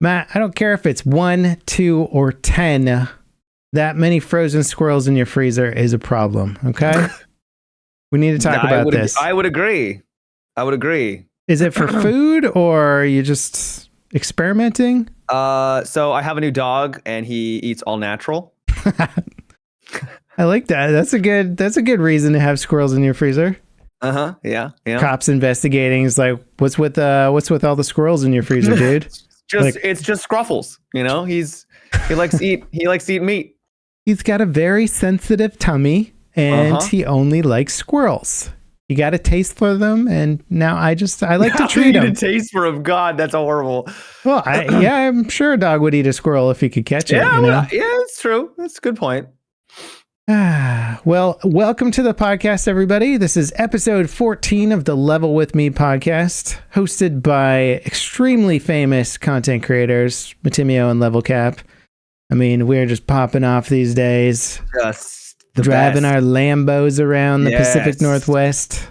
Matt, I don't care if it's 1, 2, or 10. That many frozen squirrels in your freezer is a problem. Okay. We need to talk about this. I would agree. Is it for food or are you just experimenting? So I have a new dog and he eats all natural. I like that. That's a good reason to have squirrels in your freezer. Yeah. Cops investigating is like, what's with all the squirrels in your freezer, dude? It's just Scruffles. You know, he likes to eat meat. He's got a very sensitive tummy and he only likes squirrels. You got a taste for them, and now I like to treat him. A taste for him? God, that's horrible. Well, I'm sure a dog would eat a squirrel if he could catch it. Yeah, you know? Yeah, it's true. That's a good point. Well, welcome to the podcast, everybody. This is episode 14 of the Level With Me podcast, hosted by extremely famous content creators, Matimio and LevelCap. I mean, we're just popping off these days. Driving our Lambos around the Pacific Northwest.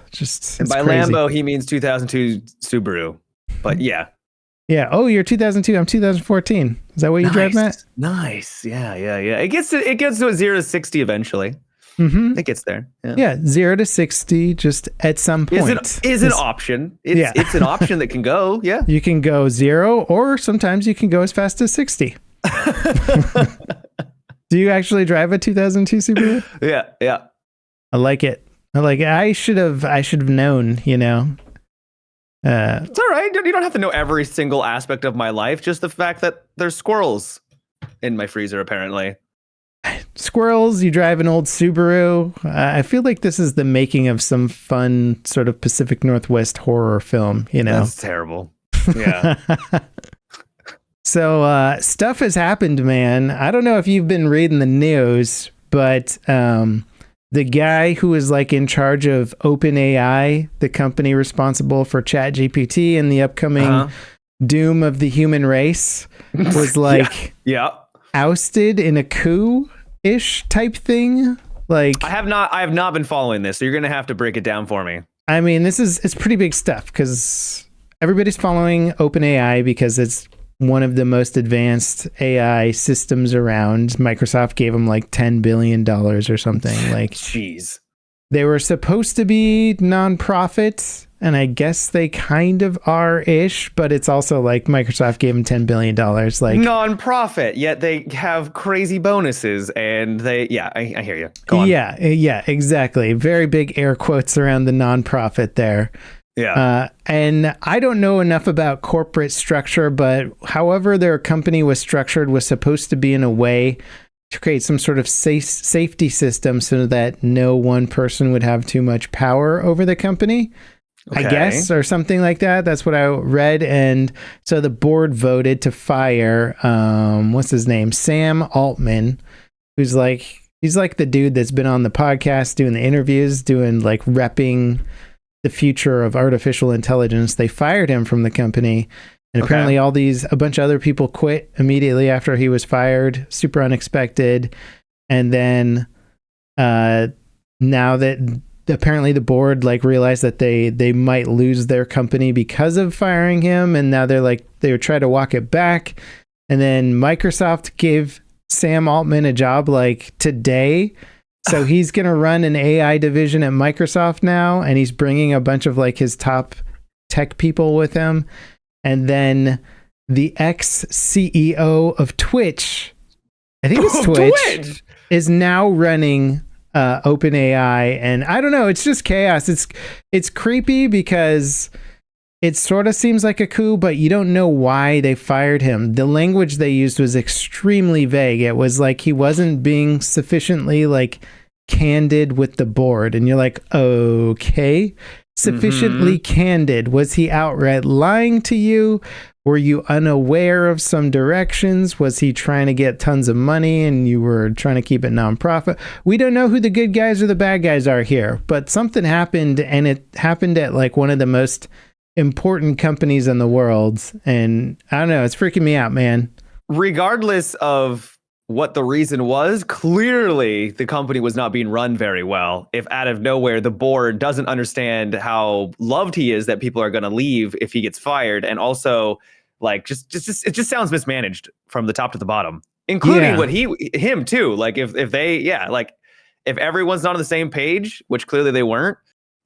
And by crazy. Lambo, he means 2002 Subaru. But yeah. Yeah. Oh, you're 2002. I'm 2014. Is that what you drive, Matt? Nice. Yeah. It gets to a 0 to 60 eventually. Mm-hmm. It gets there. Yeah. 0 to 60 just at some point. Is an option. It's an option that can go. Yeah. You can go 0, or sometimes you can go as fast as 60. Do you actually drive a 2002 Subaru? Yeah. I like it. I should have known, you know. It's all right. You don't have to know every single aspect of my life. Just the fact that there's squirrels in my freezer, apparently. Squirrels, you drive an old Subaru. I feel like this is the making of some fun sort of Pacific Northwest horror film, you know. That's terrible. Yeah. So stuff has happened, man. I don't know if you've been reading the news, but the guy who is like in charge of OpenAI, the company responsible for ChatGPT and the upcoming doom of the human race, was like ousted in a coup-ish type thing. Like I have not been following this, so you're gonna have to break it down for me. I mean, it's pretty big stuff because everybody's following OpenAI because it's one of the most advanced AI systems around. Microsoft gave them like $10 billion or something. Like, jeez. They were supposed to be nonprofit, and I guess they kind of are-ish, but it's also like Microsoft gave them $10 billion. Like nonprofit, yet they have crazy bonuses, and I hear you. Go on. Yeah, exactly. Very big air quotes around the nonprofit there. Yeah. And I don't know enough about corporate structure, but however their company was structured was supposed to be in a way to create some sort of safety system so that no one person would have too much power over the company, I guess, or something like that. That's what I read. And so the board voted to fire, what's his name? Sam Altman, who's like, he's like the dude that's been on the podcast doing the interviews, doing like repping the future of artificial intelligence. They fired him from the company, and apparently a bunch of other people quit immediately after he was fired. Super unexpected. And then now that apparently the board like realized that they might lose their company because of firing him, and now they would try to walk it back. And then Microsoft gave Sam Altman a job like today. So he's going to run an AI division at Microsoft now, and he's bringing a bunch of like his top tech people with him. And then the ex-CEO of Twitch, I think it's Twitch, is now running OpenAI. And I don't know, it's just chaos. It's creepy because it sort of seems like a coup, but you don't know why they fired him. The language they used was extremely vague. It was like he wasn't being sufficiently like candid with the board. And you're like, okay, sufficiently candid. Was he outright lying to you? Were you unaware of some directions? Was he trying to get tons of money and you were trying to keep it nonprofit? We don't know who the good guys or the bad guys are here, but something happened, and it happened at like one of the most important companies in the world. And I don't know, it's freaking me out, man. Regardless of what the reason was, clearly the company was not being run very well. If out of nowhere the board doesn't understand how loved he is that people are going to leave if he gets fired, and also Like just it just sounds mismanaged from the top to the bottom, including what him too. Like if they like if everyone's not on the same page, which clearly they weren't,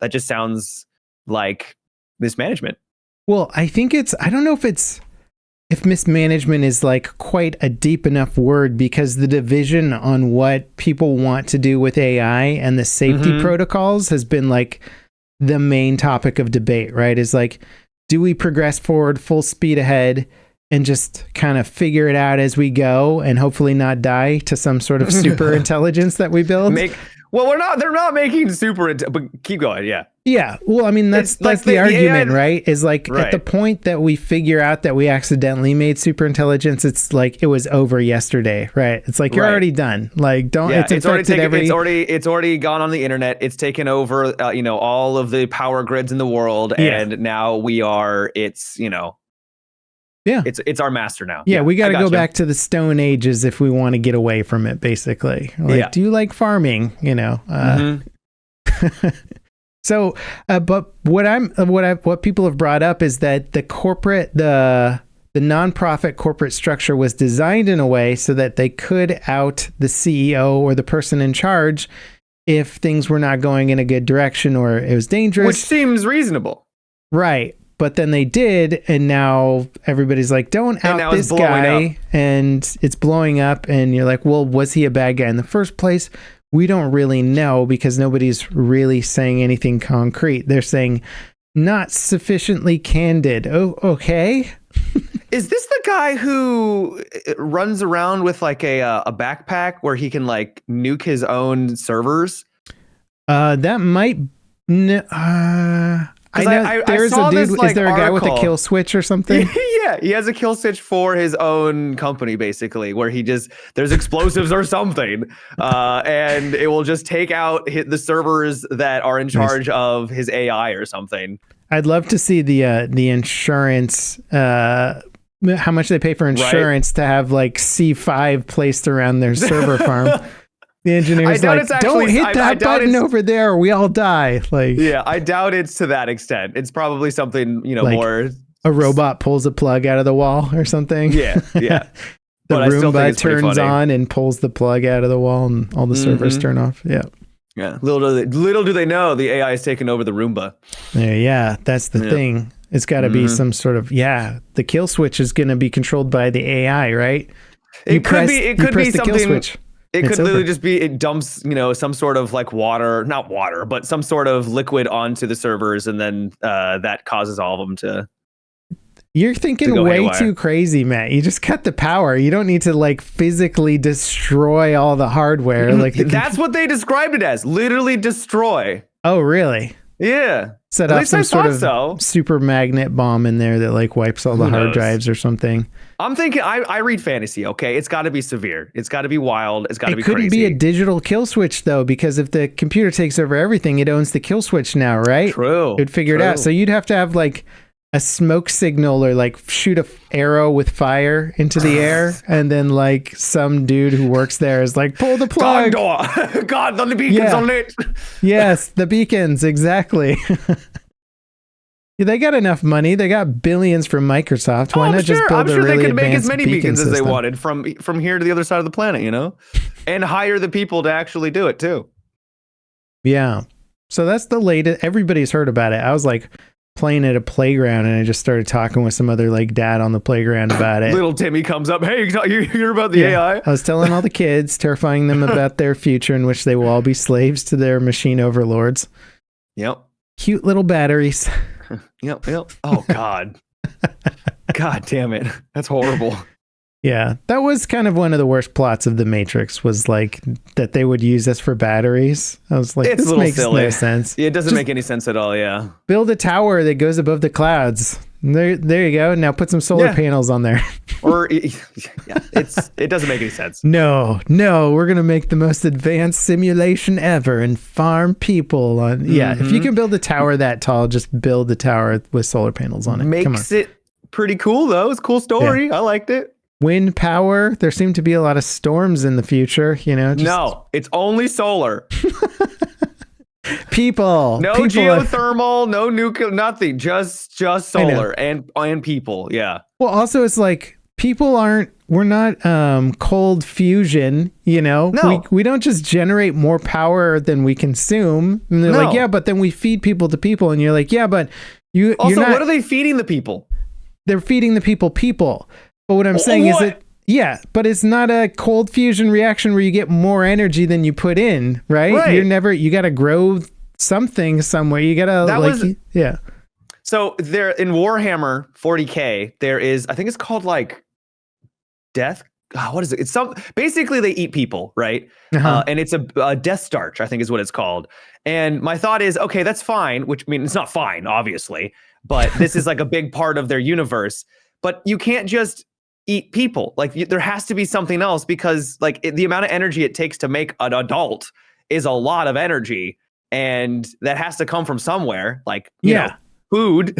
that just sounds like mismanagement. Well, I think I don't know if mismanagement is like quite a deep enough word, because the division on what people want to do with AI and the safety protocols has been like the main topic of debate, right? Is like, do we progress forward full speed ahead and just kind of figure it out as we go and hopefully not die to some sort of super intelligence that we build? They're not making but keep going. Yeah. Yeah. Well, I mean, that's the argument, right? Is like at the point that we figure out that we accidentally made super intelligence, it's like it was over yesterday, right? It's like you're already done. Like it's already gone on the internet. It's taken over, all of the power grids in the world, and now it's our master now. Yeah, we got to go back to the Stone Ages if we want to get away from it, basically. Like, do you like farming? So, but what people have brought up is that the nonprofit corporate structure was designed in a way so that they could out the CEO or the person in charge if things were not going in a good direction or it was dangerous. Which seems reasonable. Right. But then they did, and now everybody's like, don't out this guy, and it's blowing up, and you're like, well, was he a bad guy in the first place? We don't really know, because nobody's really saying anything concrete. They're saying not sufficiently candid. Oh, okay. Is this the guy who runs around with like a backpack where he can like nuke his own servers? That might... I know there's a dude. Is there a guy with a kill switch or something? Yeah, he has a kill switch for his own company, basically, where there's explosives or something, and it will just take out the servers that are in charge of his AI or something. I'd love to see the insurance. How much they pay for insurance to have like C5 placed around their server farm. The engineer's like, don't hit that button over there or we all die. Like, yeah, I doubt it's to that extent. It's probably something, like more... A robot pulls a plug out of the wall or something. Yeah. The Roomba turns on and pulls the plug out of the wall and all the servers turn off. Yeah. Yeah. Little do they know the AI is taking over the Roomba. Yeah, that's the thing. It's got to be some sort of, the kill switch is going to be controlled by the AI, right? It could be something... It could literally just be, it dumps, some sort of like not water, but some sort of liquid onto the servers. And then that causes all of them to. You're thinking way too crazy, Matt. You just cut the power. You don't need to like physically destroy all the hardware. Like that's what they described it as. Literally destroy. Oh, really? Yeah. Set off some sort of super magnet bomb in there that like wipes all the hard drives or something. I'm thinking, I read fantasy, okay? It's got to be severe. It's got to be wild. It's got to be crazy. It couldn't be a digital kill switch, though, because if the computer takes over everything, it owns the kill switch now, right? True. It would figure it out. So you'd have to have like a smoke signal or like shoot a arrow with fire into the air. And then like some dude who works there is like, pull the plug. God, the beacons are lit. Yes, the beacons. Exactly. They got enough money. They got billions from Microsoft. Why not just build a really advanced beacon system? I'm sure they could make as many beacons as they wanted from here to the other side of the planet, and hire the people to actually do it too. Yeah. So that's the latest. Everybody's heard about it. I was like playing at a playground and I just started talking with some other like dad on the playground about it. Little Timmy comes up. Hey, you hear about the AI? I was telling all the kids, terrifying them about their future in which they will all be slaves to their machine overlords. Yep. Cute little batteries. Yep. Oh, God. God damn it. That's horrible. Yeah, that was kind of one of the worst plots of The Matrix, was like that they would use us for batteries. I was like, this makes no sense. Yeah, it doesn't make any sense at all, yeah. Build a tower that goes above the clouds. There you go. Now put some solar panels on there. It doesn't make any sense. No, we're going to make the most advanced simulation ever and farm people on. Yeah, if you can build a tower that tall, just build the tower with solar panels on it. Makes it pretty cool, though. It's a cool story. Yeah. I liked it. Wind power. There seem to be a lot of storms in the future, No, it's only solar. People. No people geothermal, no nuclear, nothing. Just solar and people. Yeah. Well, also it's like we're not cold fusion, you know? No. We don't just generate more power than we consume. And they're like, yeah, but then we feed people to people. And you're like, yeah, but you're not, what are they feeding the people? They're feeding the people. But what I'm saying is that, yeah, but it's not a cold fusion reaction where you get more energy than you put in, right? You got to grow something somewhere. You got to yeah. So there in Warhammer 40K, there is, I think it's called like death. What is it? It's basically they eat people, right? And it's a death starch, I think is what it's called. And my thought is, okay, that's fine, which I mean, it's not fine, obviously, but this is like a big part of their universe. But you can't just eat people. Like there has to be something else because like the amount of energy it takes to make an adult is a lot of energy. And that has to come from somewhere, like, you know, food.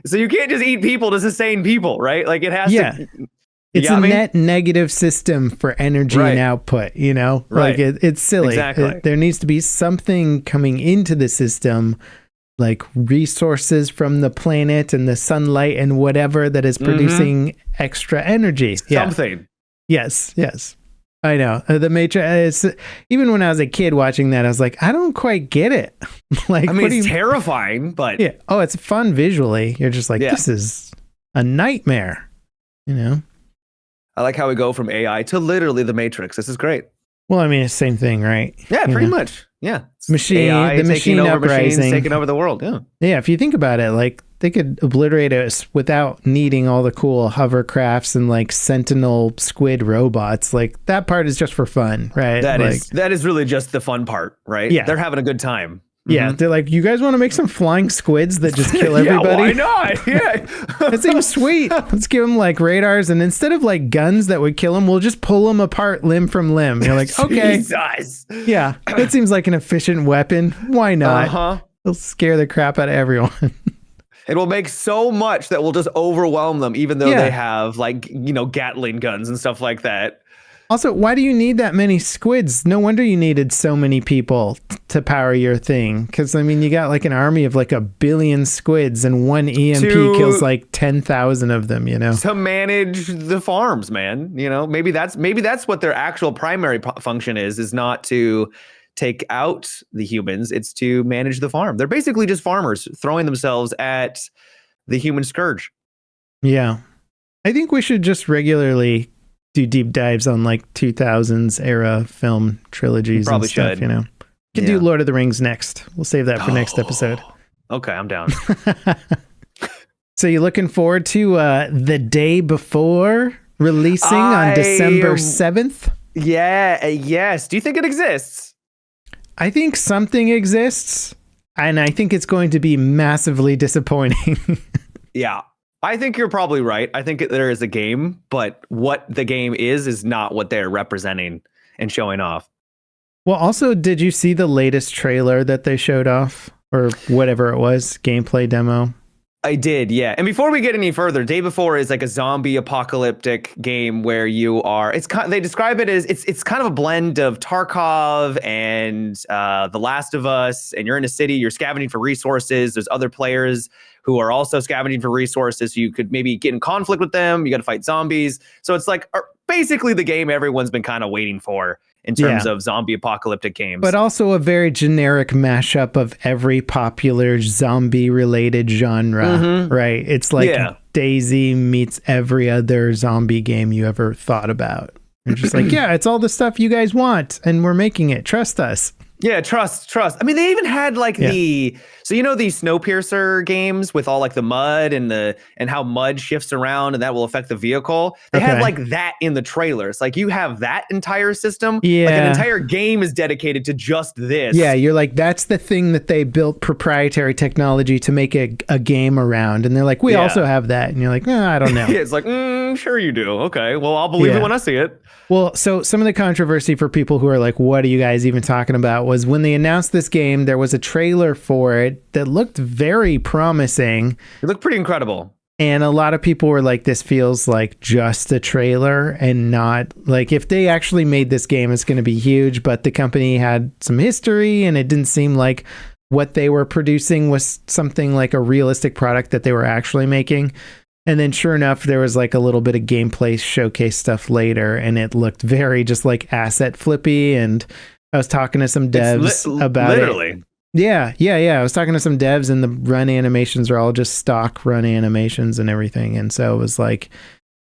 So you can't just eat people to sustain people, right? Like it has to. It's a net negative system for energy and output, you know? Like it's silly. Exactly. There needs to be something coming into the system, like resources from the planet and the sunlight and whatever that is producing extra energy. Something. Yes. I know. The Matrix, even when I was a kid watching that, I was like, I don't quite get it. Like, I mean, it's terrifying, but yeah. Oh, it's fun visually. You're just like, this is a nightmare, you know? I like how we go from AI to literally the Matrix. This is great. Well, I mean, it's the same thing, right? Yeah, pretty much. Yeah. The machine uprising. Machines taking over the world. Yeah. Yeah, if you think about it, like they could obliterate us without needing all the cool hovercrafts and like sentinel squid robots. Like that part is just for fun, right? That is really just the fun part, right? Yeah. They're having a good time. Yeah, they're like, you guys want to make some flying squids that just kill everybody? Yeah, why not? Yeah. That seems sweet. Let's give them like radars, and instead of like guns that would kill them, we'll just pull them apart limb from limb. You're like, okay. Jesus. Yeah, that seems like an efficient weapon. Why not? It'll scare the crap out of everyone. It will make so much that will just overwhelm them, even though they have like, you know, Gatling guns and stuff like that. Also, why do you need that many squids? No wonder you needed so many people to power your thing. Because, I mean, you got like an army of like 1 billion squids and one EMP kills like 10,000 of them, you know? To manage the farms, man. You know, maybe that's what their actual primary function is not to take out the humans. It's to manage the farm. They're basically just farmers throwing themselves at the human scourge. Yeah. I think we should just regularly do deep dives on like 2000s era film trilogies and stuff, you know. We can do Lord of the Rings next. We'll save that for next episode. Okay, I'm down. So you're looking forward to the day before releasing on December 7th? Yeah, yes. Do you think it exists? I think something exists, and I think it's going to be massively disappointing. Yeah. I think you're probably right. I think there is a game, but what the game is not what they're representing and showing off. Well, also, did you see the latest trailer that they showed off, or whatever it was, gameplay demo? I did, yeah. And before we get any further, Day Before is like a zombie apocalyptic game where you are. They describe it as it's kind of a blend of Tarkov and The Last of Us. And you're in a city. You're scavenging for resources. There's other players who are also scavenging for resources. So you could maybe get in conflict with them. You got to fight zombies. So it's like basically the game everyone's been kind of waiting for in terms of zombie apocalyptic games. But also a very generic mashup of every popular zombie related genre, right? It's like DayZ meets every other zombie game you ever thought about. You're just like, yeah, it's all the stuff you guys want and we're making it. Trust us. Yeah, trust. I mean, they even had like the Snowpiercer games with all like the mud and how mud shifts around and that will affect the vehicle. They had like that in the trailers. Like you have that entire system. Yeah. Like an entire game is dedicated to just this. Yeah, you're like, that's the thing that they built proprietary technology to make a game around. And they're like, we also have that. And you're like, I don't know. It's like, sure you do. Okay, well, I'll believe it when I see it. Well, so some of the controversy for people who are like, what are you guys even talking about, was when they announced this game, there was a trailer for it that looked very promising. It looked pretty incredible. And a lot of people were like, this feels like just a trailer and not like if they actually made this game, it's going to be huge. But the company had some history and it didn't seem like what they were producing was something like a realistic product that they were actually making. And then sure enough, there was like a little bit of gameplay showcase stuff later and it looked very just like asset flippy. And I was talking to some devs about literally. it. Yeah. I was talking to some devs and the run animations are all just stock run animations and everything. And so it was like,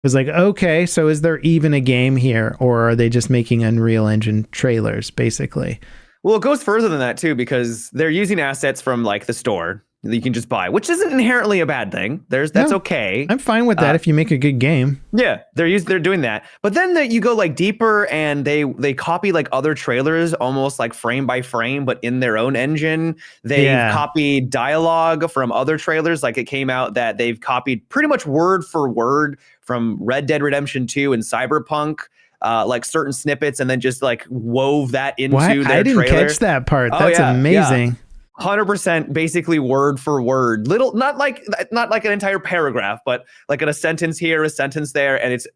okay, so is there even a game here or are they just making Unreal Engine trailers basically? Well, it goes further than that too, because they're using assets from like the store that you can just buy, which isn't inherently a bad thing. That's okay. I'm fine with that if you make a good game. Yeah, they're doing that. But then you go like deeper and they copy like other trailers almost like frame by frame, but in their own engine. They've copied dialogue from other trailers. Like it came out that they've copied pretty much word for word from Red Dead Redemption 2 and Cyberpunk. Like certain snippets and then just like wove that into their I didn't trailer. catch that part. That's amazing. Yeah. 100% basically word for word, not like an entire paragraph, but like in a sentence here, a sentence there, and it's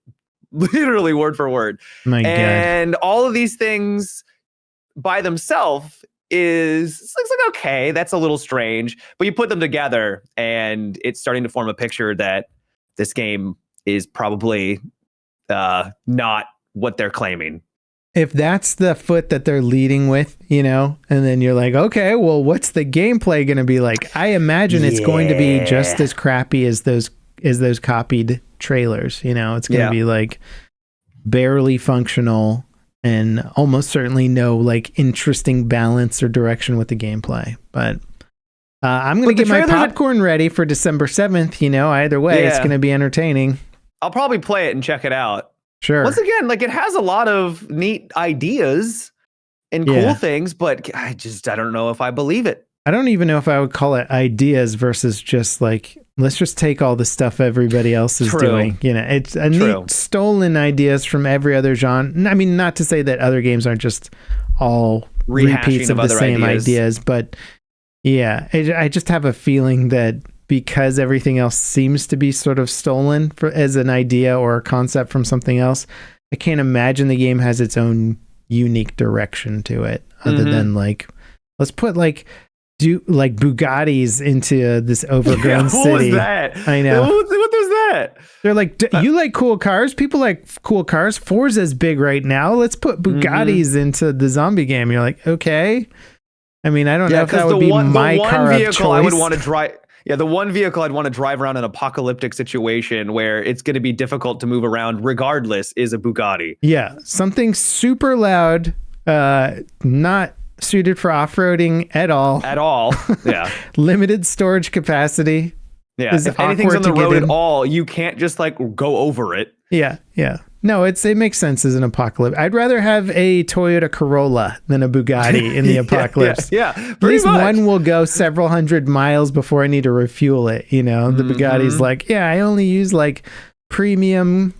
literally word for word. My God. And all of these things by themselves looks like, okay, that's a little strange, but you put them together and it's starting to form a picture that this game is probably not what they're claiming. If that's the foot that they're leading with, and then you're like, okay, well, what's the gameplay going to be like? I imagine it's going to be just as crappy as those copied trailers. It's going to be like barely functional and almost certainly no like interesting balance or direction with the gameplay. But I'm going to get my popcorn ready for December 7th. Either way, it's going to be entertaining. I'll probably play it and check it out. Sure. Once again, like it has a lot of neat ideas and cool things, but I don't know if I believe it. I don't even know if I would call it ideas versus just like, let's just take all the stuff everybody else is doing. It's a neat stolen ideas from every other genre. I mean, not to say that other games aren't just all repeats of the same ideas, but I just have a feeling that because everything else seems to be sort of stolen as an idea or a concept from something else, I can't imagine the game has its own unique direction to it other than like, let's put like Bugattis into this overgrown city. What was that? I know. What was that? They're like, you like cool cars? People like cool cars. Forza's big right now. Let's put Bugattis into the zombie game. You're like, okay. I mean, I don't know if that would be my car of choice. I would want to drive. Yeah, the one vehicle I'd want to drive around in an apocalyptic situation where it's going to be difficult to move around regardless is a Bugatti. Yeah, something super loud, not suited for off-roading at all. At all, yeah. Limited storage capacity. Yeah, if anything's on the road at all, you can't just like go over it. Yeah. No, it makes sense as an apocalypse. I'd rather have a Toyota Corolla than a Bugatti in the apocalypse. Yeah, at least one will go several hundred miles before I need to refuel it. The Bugatti's like, I only use like premium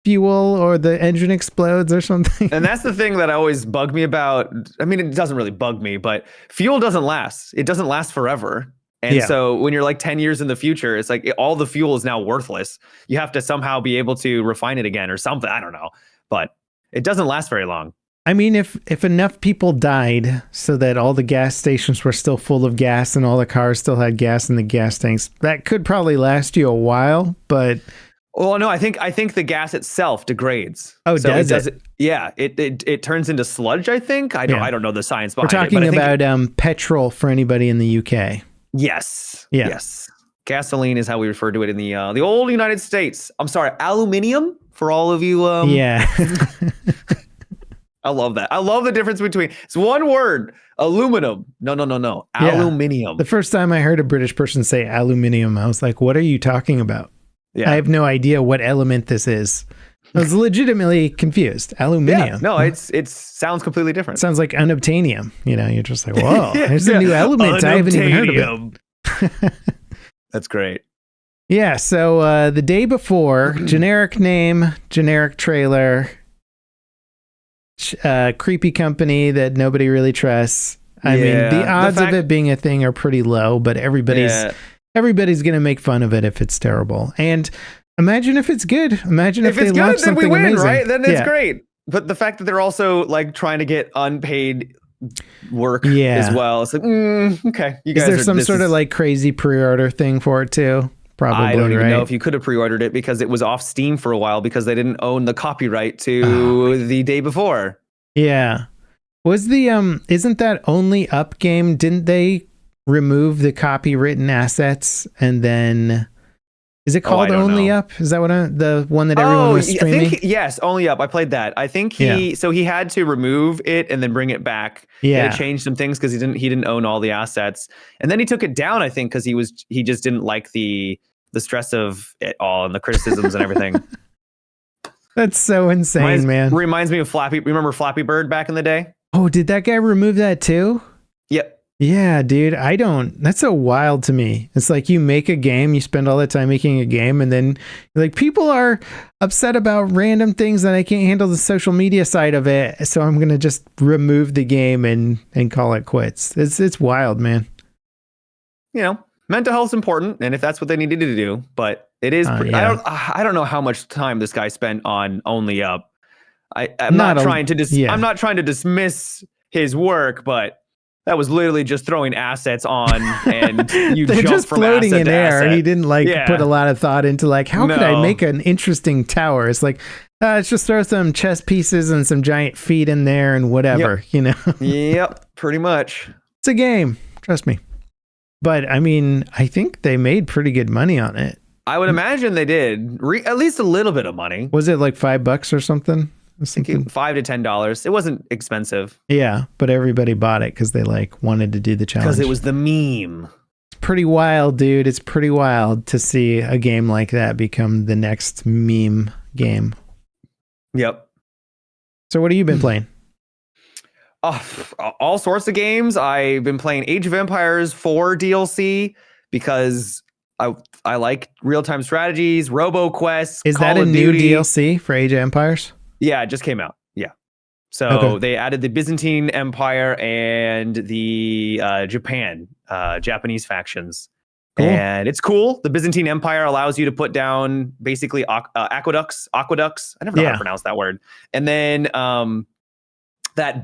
fuel or the engine explodes or something. And that's the thing that always bugged me about. I mean, it doesn't really bug me, but fuel doesn't last. It doesn't last forever. And so when you're like 10 years in the future, it's like all the fuel is now worthless. You have to somehow be able to refine it again or something. I don't know. But it doesn't last very long. I mean, if enough people died so that all the gas stations were still full of gas and all the cars still had gas in the gas tanks, that could probably last you a while. But well, no, I think the gas itself degrades. Oh, so does it? Yeah, it turns into sludge. I think I don't know the science behind it. We're talking about petrol for anybody in the UK. Yes. Yeah. Yes. Gasoline is how we refer to it in the old United States. I'm sorry, aluminium for all of you. Yeah. I love that. I love the difference between it's one word, aluminum. No. Aluminium. The first time I heard a British person say aluminium, I was like, what are you talking about? Yeah. I have no idea what element this is. I was legitimately confused. Aluminium. Yeah, no, it sounds completely different. It sounds like unobtainium. You're just like, whoa, there's a new element I haven't even heard of it. That's great. Yeah, so the day before, generic name, generic trailer, creepy company that nobody really trusts. I mean, the odds of it being a thing are pretty low, but everybody's everybody's going to make fun of it if it's terrible. And imagine if it's good. Imagine if it's they launch good, then we something win, amazing. right? Then it's great. But the fact that they're also like trying to get unpaid work as well. It's like, okay. You guys is there some sort of like crazy pre-order thing for it too? Probably. I don't even know if you could have pre-ordered it because it was off Steam for a while because they didn't own the copyright to the day before. Yeah. Was the isn't that Only Up game? Didn't they remove the copywritten assets and then is it called Only Up? Is that what the one that everyone was streaming? I think yes, Only Up. I played that. I think he had to remove it and then bring it back. Yeah, and change some things because he didn't own all the assets, and then he took it down. I think because he just didn't like the stress of it all and the criticisms and everything. That's so insane, man. Reminds me of Flappy. Remember Flappy Bird back in the day? Oh, did that guy remove that too? Yep. Yeah, dude, that's so wild to me. It's like you make a game, you spend all that time making a game, and then like people are upset about random things that I can't handle the social media side of it. So I'm going to just remove the game and call it quits. It's wild, man. You know, mental health's important. And if that's what they needed to do, but it is, I don't know how much time this guy spent on Only Up. I'm not trying to dismiss his work, but that was literally just throwing assets on and you they're jump just from floating asset in to air. asset. He didn't put a lot of thought into how could I make an interesting tower? It's like, let's just throw some chess pieces and some giant feet in there and whatever, Yep, pretty much. It's a game. Trust me. But I mean, I think they made pretty good money on it. I would imagine they did at least a little bit of money. Was it like $5 or something? I think $5 to $10. It wasn't expensive. Yeah, but everybody bought it because they wanted to do the challenge. Because it was the meme. It's pretty wild, dude. It's pretty wild to see a game like that become the next meme game. Yep. So what have you been playing? All sorts of games. I've been playing Age of Empires 4 DLC because I like real-time strategies, Roboquest. Is that a new DLC for Age of Empires? Yeah, it just came out. Yeah. So they added the Byzantine Empire and the Japanese factions. Cool. And it's cool. The Byzantine Empire allows you to put down basically aqueducts. I never know how to pronounce that word. And then that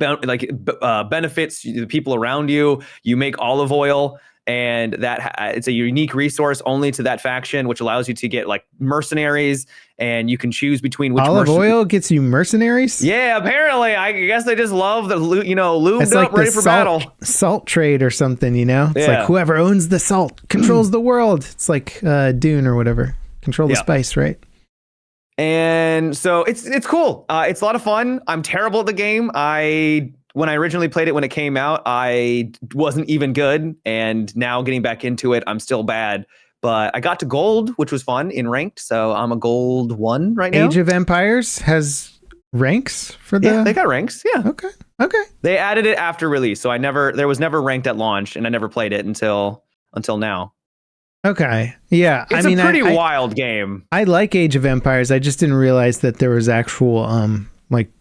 benefits the people around you. You make olive oil. And that it's a unique resource only to that faction, which allows you to get mercenaries, and you can choose between which olive oil gets you mercenaries. Yeah, apparently, I guess they just love the lubed up, ready for battle. Salt trade or something, It's like whoever owns the salt controls the world. It's like Dune or whatever. Control the spice, right? And so it's cool. It's a lot of fun. I'm terrible at the game. When I originally played it when it came out, I wasn't even good. And now getting back into it, I'm still bad. But I got to gold, which was fun in ranked. So I'm a gold 1 right now. Age of Empires has ranks for the... Yeah, they got ranks. Yeah. Okay. They added it after release. So there was never ranked at launch, and I never played it until now. Okay. Yeah. It's a pretty wild game. I like Age of Empires. I just didn't realize that there was actual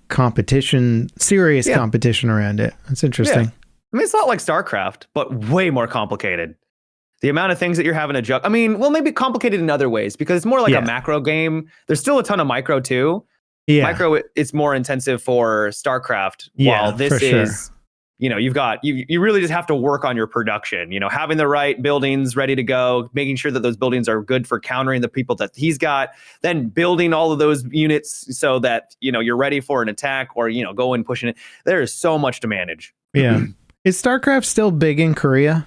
competition, serious competition around it. That's interesting. Yeah. I mean, it's not like StarCraft, but way more complicated. The amount of things that you're having to juggle. I mean, well, maybe complicated in other ways because it's more like a macro game. There's still a ton of micro too. Yeah. Micro, it's more intensive for StarCraft. While this is, you really just have to work on your production, having the right buildings ready to go, making sure that those buildings are good for countering the people that he's got, then building all of those units so that, you're ready for an attack or, go and pushing it. There is so much to manage. Yeah. Is StarCraft still big in Korea?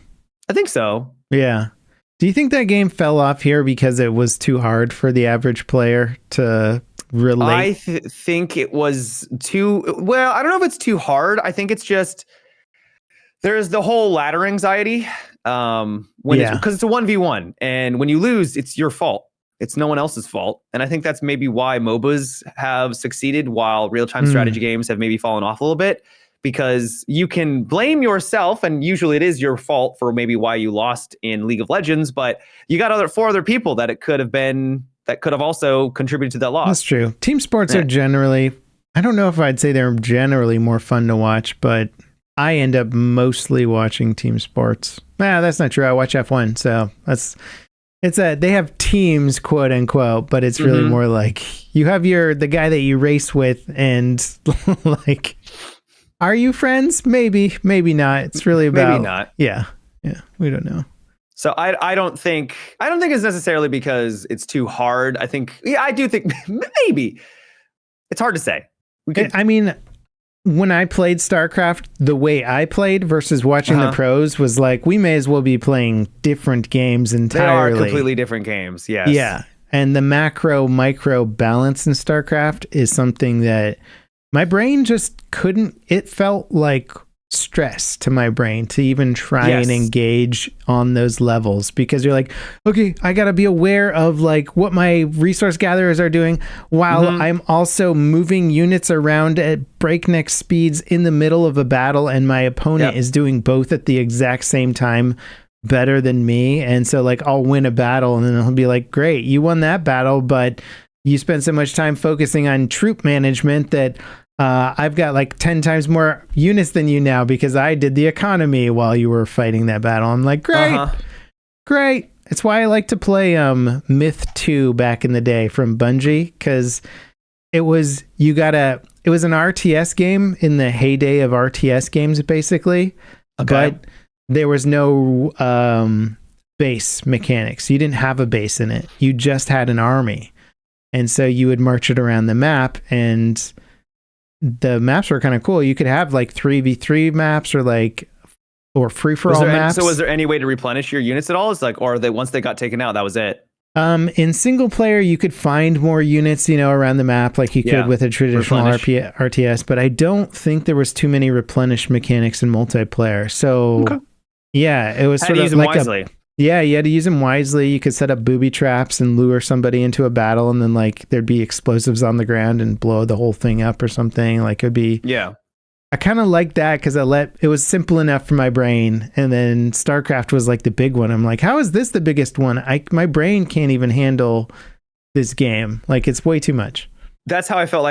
I think so. Yeah. Do you think that game fell off here because it was too hard for the average player to relate? I think it was well, I don't know if it's too hard. I think it's just, there's the whole ladder anxiety because it's a 1v1. And when you lose, it's your fault. It's no one else's fault. And I think that's maybe why MOBAs have succeeded while real-time strategy games have maybe fallen off a little bit. Because you can blame yourself, and usually it is your fault for maybe why you lost in League of Legends, but you got 4 other people that could have also contributed to that loss. That's true. Team sports are generally, I don't know if I'd say they're generally more fun to watch, but I end up mostly watching team sports. Nah, that's not true. I watch F1, so they have teams, quote unquote, but it's really more like you have the guy that you race with, and like, are you friends? Maybe not. It's really about maybe not. Yeah, we don't know. So I don't think it's necessarily because it's too hard. I do think maybe it's hard to say. I mean, when I played StarCraft, the way I played versus watching the pros was like, we may as well be playing different games entirely. They are completely different games, yes. Yeah, and the macro-micro balance in StarCraft is something that my brain just couldn't, it felt like stress to my brain to even try and engage on those levels, because you're like, okay, I gotta be aware of like what my resource gatherers are doing while I'm also moving units around at breakneck speeds in the middle of a battle, and my opponent is doing both at the exact same time better than me. And so like I'll win a battle and then I'll be like, great, you won that battle, but you spent so much time focusing on troop management that I've got like 10 times more units than you now because I did the economy while you were fighting that battle. I'm like, great. It's why I like to play Myth 2 back in the day from Bungie, because it was an RTS game in the heyday of RTS games, basically. Okay. But there was no base mechanics. You didn't have a base in it. You just had an army. And so you would march it around the map, and the maps were kind of cool. You could have like 3v3 maps or free-for-all maps. So was there any way to replenish your units at all? It's like, or once they got taken out, that was it? In single player, you could find more units, around the map like you could with a traditional RTS, but I don't think there was too many replenish mechanics in multiplayer. So it was sort of like wisely. You had to use them wisely. You could set up booby traps and lure somebody into a battle, and then like there'd be explosives on the ground and blow the whole thing up or something. Like it'd be I kind of like that because it was simple enough for my brain. And then StarCraft was like the big one. I'm like, how is this the biggest one? My brain can't even handle this game. Like it's way too much. That's how I felt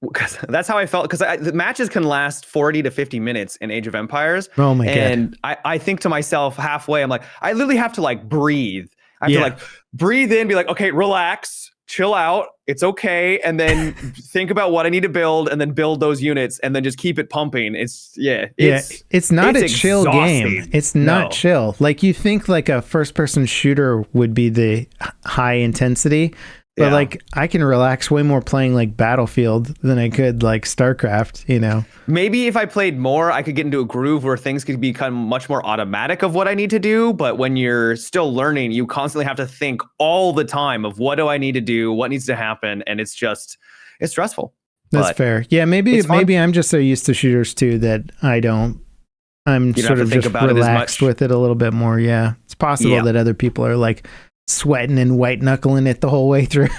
because the matches can last 40 to 50 minutes in Age of Empires. Oh my God. And I think to myself halfway, I'm like, I literally have to like breathe. I have to like breathe in, be like, okay, relax, chill out. It's okay. And then think about what I need to build, and then build those units, and then just keep it pumping. It's not a chill game. It's not chill. Like you think like a first person shooter would be the high intensity. But like I can relax way more playing like Battlefield than I could like StarCraft, Maybe if I played more, I could get into a groove where things could become much more automatic of what I need to do. But when you're still learning, you constantly have to think all the time of what do I need to do, what needs to happen, and it's stressful. That's fair. Yeah, maybe I'm just so used to shooters too that I'm sort of just relaxed with it a little bit more. Yeah, it's possible that other people are like sweating and white knuckling it the whole way through.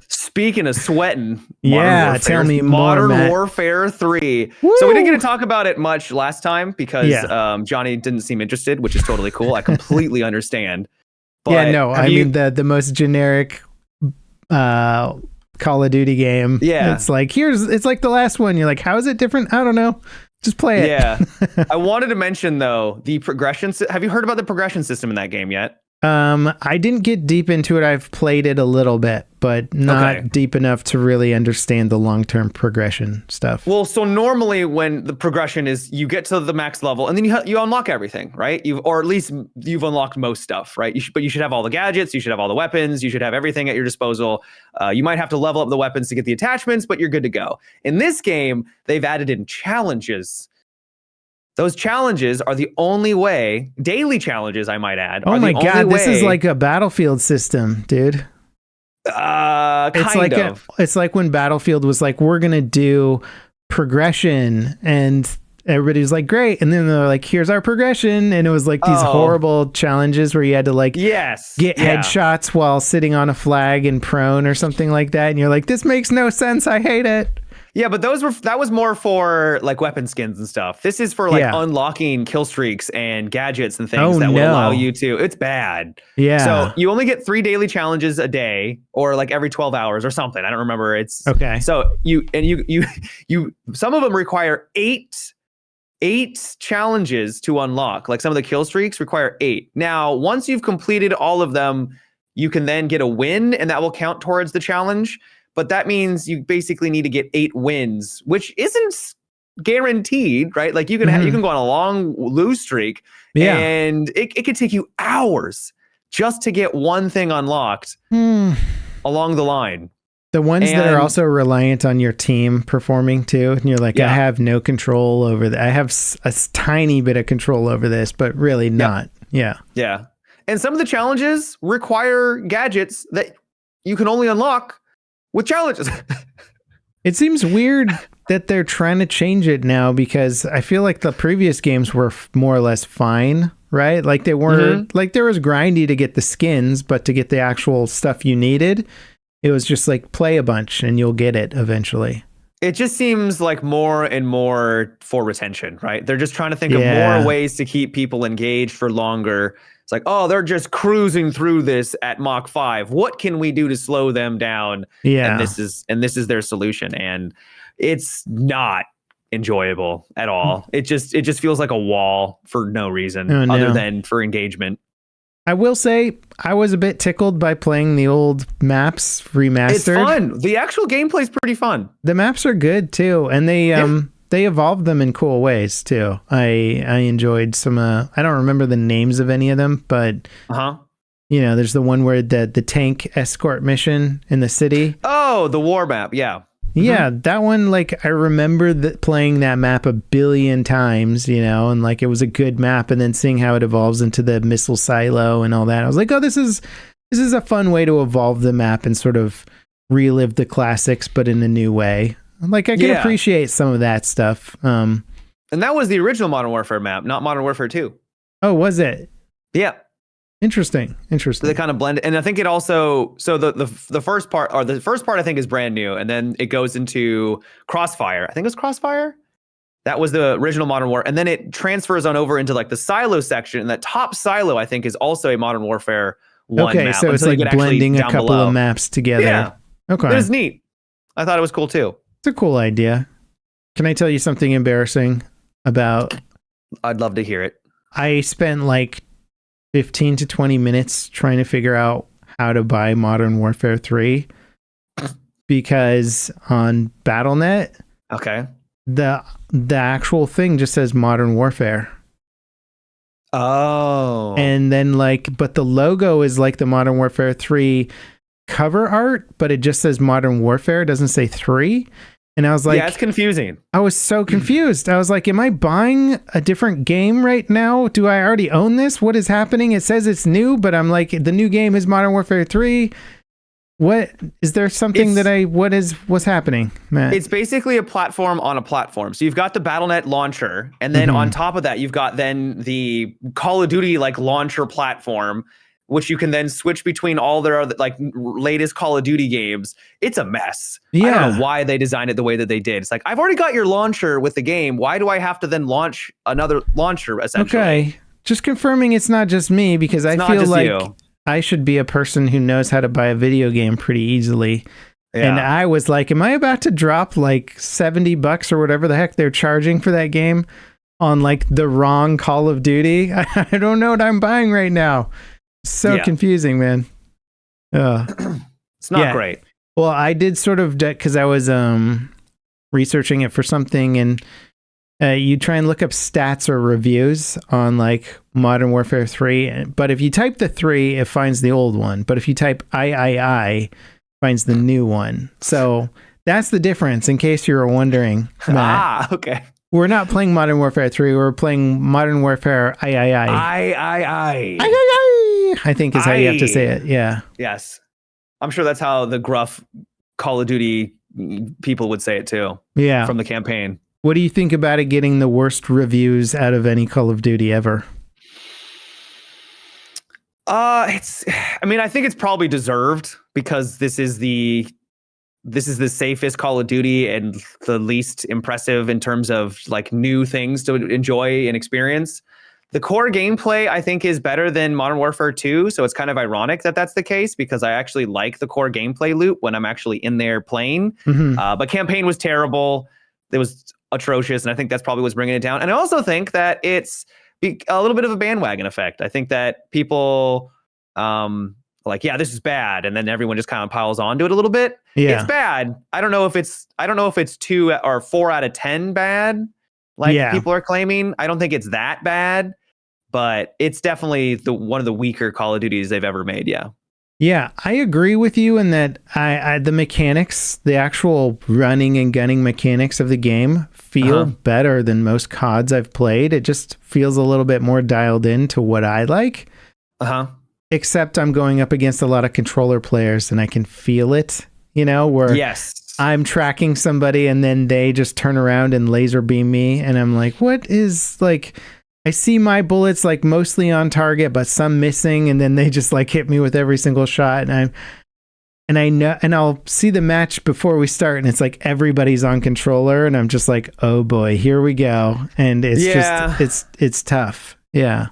Speaking of sweating, tell me more, Modern Warfare 3. Woo! So we didn't get to talk about it much last time because Johnny didn't seem interested, which is totally cool. I completely understand. But mean the most generic Call of Duty game. Yeah, it's like it's like the last one. You're like, how is it different? I don't know. Just play it. Yeah. I wanted to mention though the progression. Have you heard about the progression system in that game yet? I didn't get deep into it. I've played it a little bit, but not deep enough to really understand the long-term progression stuff. Well, so normally when the progression is you get to the max level and then you unlock everything, right? Or at least you've unlocked most stuff, right? But you should have all the gadgets, you should have all the weapons, you should have everything at your disposal. You might have to level up the weapons to get the attachments, but you're good to go. In this game, they've added in challenges. Those challenges are the only way, daily challenges, I might add. Oh my God, this is like a Battlefield system, dude. It's like when Battlefield was like, we're going to do progression, and everybody's like, great. And then they're like, here's our progression. And it was like these horrible challenges where you had to like get headshots while sitting on a flag and prone or something like that. And you're like, this makes no sense. I hate it. Yeah, but that was more for like weapon skins and stuff. This is for like unlocking kill streaks and gadgets and things that will allow you to. It's bad. Yeah. So you only get 3 daily challenges a day, or like every 12 hours or something. I don't remember. It's okay. So you some of them require 8 8 challenges to unlock. Like some of the kill streaks require 8. Now, once you've completed all of them, you can then get a win, and that will count towards the challenge. But that means you basically need to get 8 wins, which isn't guaranteed, right? Like you can you can go on a long lose streak, and it could take you hours just to get one thing unlocked along the line. The ones that are also reliant on your team performing too, and you're like, I have no control over that. I have a tiny bit of control over this, but really not. Yeah. And some of the challenges require gadgets that you can only unlock with challenges. It seems weird that they're trying to change it now, because I feel like the previous games were more or less fine, right? Like they weren't like, there was grindy to get the skins, but to get the actual stuff you needed, it was just like play a bunch and you'll get it eventually. It just seems like more and more for retention, right? They're just trying to think of more ways to keep people engaged for longer. It's like, oh, they're just cruising through this at Mach 5. What can we do to slow them down? Yeah. And this is their solution. And it's not enjoyable at all. It just feels like a wall for no reason other than for engagement. I will say I was a bit tickled by playing the old maps remastered. It's fun. The actual gameplay is pretty fun. The maps are good too, and they evolved them in cool ways too. I enjoyed some. I don't remember the names of any of them, but you know, there's the one where the tank escort mission in the city. Oh, the war map. Yeah. Yeah, that one, like, I remember playing that map a billion times, you know, and like it was a good map, and then seeing how it evolves into the missile silo and all that. I was like, oh, this is a fun way to evolve the map and sort of relive the classics, but in a new way. Like, I can appreciate some of that stuff. And that was the original Modern Warfare map, not Modern Warfare 2. Oh, was it? Yeah. Interesting. So they kind of blend, and I think it also, so the first part I think is brand new, and then it goes into Crossfire. I think it was Crossfire. That was the original Modern Warfare, and then it transfers on over into like the silo section, and that top silo I think is also a Modern Warfare 1 map. Okay, so it's like blending a couple of maps together. Yeah. Okay. It was neat. I thought it was cool too. It's a cool idea. Can I tell you something embarrassing about? I'd love to hear it. I spent like 15 to 20 minutes trying to figure out how to buy Modern Warfare 3, because on BattleNet, the actual thing just says Modern Warfare. Oh. And then but the logo is like the Modern Warfare 3 cover art, but it just says Modern Warfare, it doesn't say 3. And I was like, yeah, it's confusing. I was so confused. I was like, am I buying a different game right now? Do I already own this? What is happening? It says it's new, but I'm like, the new game is Modern Warfare 3. What is there something what's happening, Matt? It's basically a platform on a platform. So you've got the BattleNet launcher, and then on top of that, you've got then the Call of Duty like launcher platform, which you can then switch between all their other, like, latest Call of Duty games. It's a mess. Yeah. I don't know why they designed it the way that they did. It's like, I've already got your launcher with the game. Why do I have to then launch another launcher, essentially? Okay. Just confirming it's not just me, because I feel like I should be a person who knows how to buy a video game pretty easily. Yeah. And I was like, am I about to drop like $70 or whatever the heck they're charging for that game on like the wrong Call of Duty? I don't know what I'm buying right now. So confusing, man. It's not great. Well, I did sort of, because I was researching it for something, and you try and look up stats or reviews on like Modern Warfare 3, but if you type the 3, it finds the old one. But if you type I, it finds the new one. So that's the difference, in case you were wondering, Matt. Okay. We're not playing Modern Warfare 3. We're playing Modern Warfare I. I think is how you have to say it. Yeah. Yes. I'm sure that's how the gruff Call of Duty people would say it too. Yeah. From the campaign. What do you think about it getting the worst reviews out of any Call of Duty ever? I think it's probably deserved, because this is the safest Call of Duty and the least impressive in terms of like new things to enjoy and experience. The core gameplay, I think, is better than Modern Warfare 2, so it's kind of ironic that that's the case, because I actually like the core gameplay loop when I'm actually in there playing. But campaign was terrible. There was atrocious, and I think that's probably what's bringing it down. And I also think that it's a little bit of a bandwagon effect. I think that people like, yeah, this is bad, and then everyone just kind of piles onto it a little bit. Yeah. It's bad. I don't know if it's 2 or 4 out of 10 bad, like people are claiming. I don't think it's that bad, but it's definitely one of the weaker Call of Duties they've ever made. Yeah. Yeah, I agree with you in that the mechanics, the actual running and gunning mechanics of the game feel better than most CODs I've played. It just feels a little bit more dialed in to what I like. Except I'm going up against a lot of controller players and I can feel it, where I'm tracking somebody and then they just turn around and laser beam me. And I'm like, what is like... I see my bullets like mostly on target, but some missing, and then they just like hit me with every single shot. And I know, and I'll see the match before we start, and it's like everybody's on controller, and I'm just like, oh boy, here we go. And it's just it's tough. Yeah.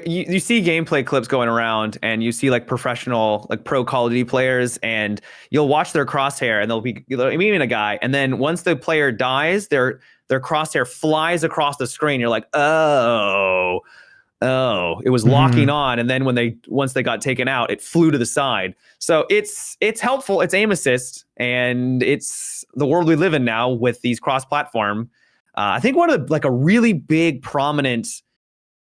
You see gameplay clips going around, and you see like professional, like pro Call of Duty players, and you'll watch their crosshair, and they'll be aiming a guy, and then once the player dies, their crosshair flies across the screen. You're like, oh, it was locking on, and then once they got taken out, it flew to the side. So it's helpful. It's aim assist, and it's the world we live in now with these cross-platform. I think one of a really big prominent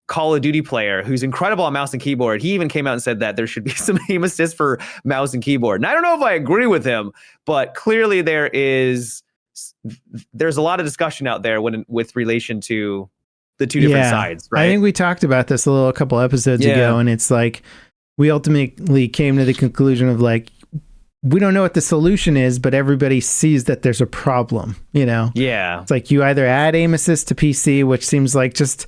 Call of Duty player who's incredible on mouse and keyboard, he even came out and said that there should be some aim assist for mouse and keyboard. And I don't know if I agree with him, but clearly there's a lot of discussion out there with relation to the two different sides, right? I think we talked about this a couple episodes ago, and it's like we ultimately came to the conclusion of like, we don't know what the solution is, but everybody sees that there's a problem, Yeah. It's like you either add aim assist to PC, which seems like just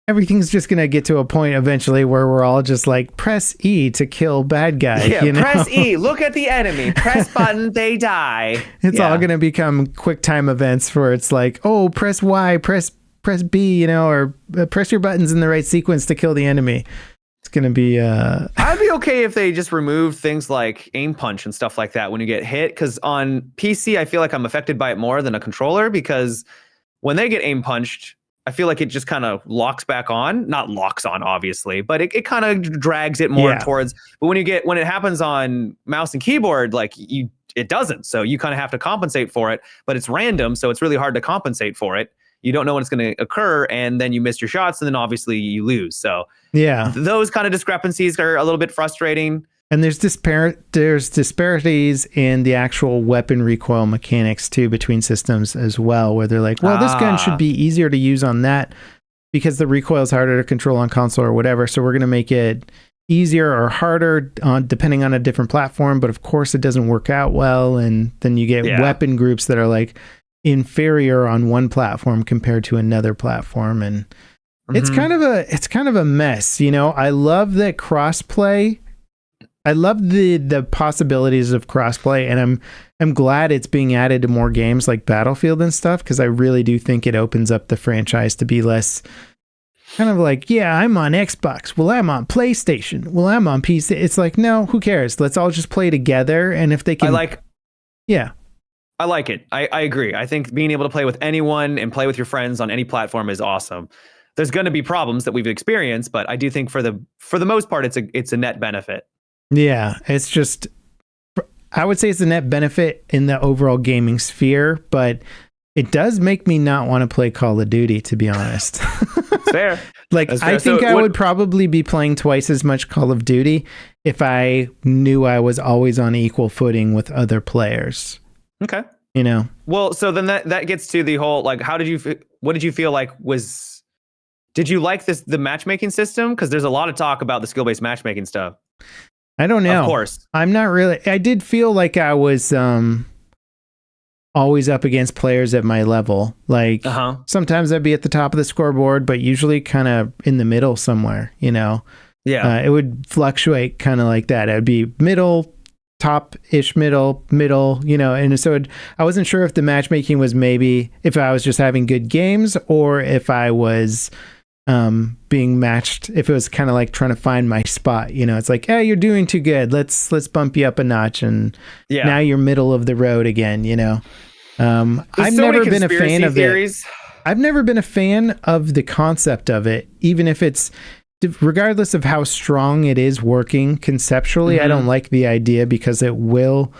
everything's just going to get to a point eventually where we're all just like, press E to kill bad guys. Yeah, press E, look at the enemy, press button, they die. It's all going to become quick time events where it's like, oh, press Y, press B, or press your buttons in the right sequence to kill the enemy. It's going to be... I'd be okay if they just removed things like aim punch and stuff like that when you get hit, because on PC, I feel like I'm affected by it more than a controller, because when they get aim punched, I feel like it just kind of locks back on. Not locks on, obviously, but it kind of drags it more towards. But when it happens on mouse and keyboard, like it doesn't. So you kind of have to compensate for it, but it's random. So it's really hard to compensate for it. You don't know when it's going to occur, and then you miss your shots, and then obviously you lose. So those kind of discrepancies are a little bit frustrating. And there's disparities in the actual weapon recoil mechanics too between systems as well, where they're like, well, this gun should be easier to use on that because the recoil is harder to control on console or whatever. So we're going to make it easier or harder depending on a different platform. But of course it doesn't work out well. And then you get weapon groups that are like inferior on one platform compared to another platform. And it's kind of a mess. I love that crossplay. I love the possibilities of crossplay, and I'm glad it's being added to more games like Battlefield and stuff, because I really do think it opens up the franchise to be less kind of like, I'm on Xbox, well, I'm on PlayStation, well, I'm on PC. It's like, no, who cares? Let's all just play together, and if they can... I like it. I agree. I think being able to play with anyone and play with your friends on any platform is awesome. There's going to be problems that we've experienced, but I do think for the most part, it's a net benefit. Yeah, it's just, I would say it's a net benefit in the overall gaming sphere, but it does make me not want to play Call of Duty, to be honest. Fair. I think I would probably be playing twice as much Call of Duty if I knew I was always on equal footing with other players. Okay. Well, so then that gets to the whole, like, what did you feel like did you like the matchmaking system? Because there's a lot of talk about the skill-based matchmaking stuff. I don't know. Of course. I'm not really. I did feel like I was always up against players at my level. Like sometimes I'd be at the top of the scoreboard, but usually kind of in the middle somewhere, Yeah. It would fluctuate kind of like that. It would be middle, top-ish middle, and so I wasn't sure if the matchmaking was maybe if I was just having good games or if I was being matched, if it was kind of like trying to find my spot. It's like, hey, you're doing too good, let's bump you up a notch, and now you're middle of the road again. I've so never many been a fan of theories. I've never been a fan of the concept of it, even if it's, regardless of how strong it is working conceptually. I don't like the idea because it will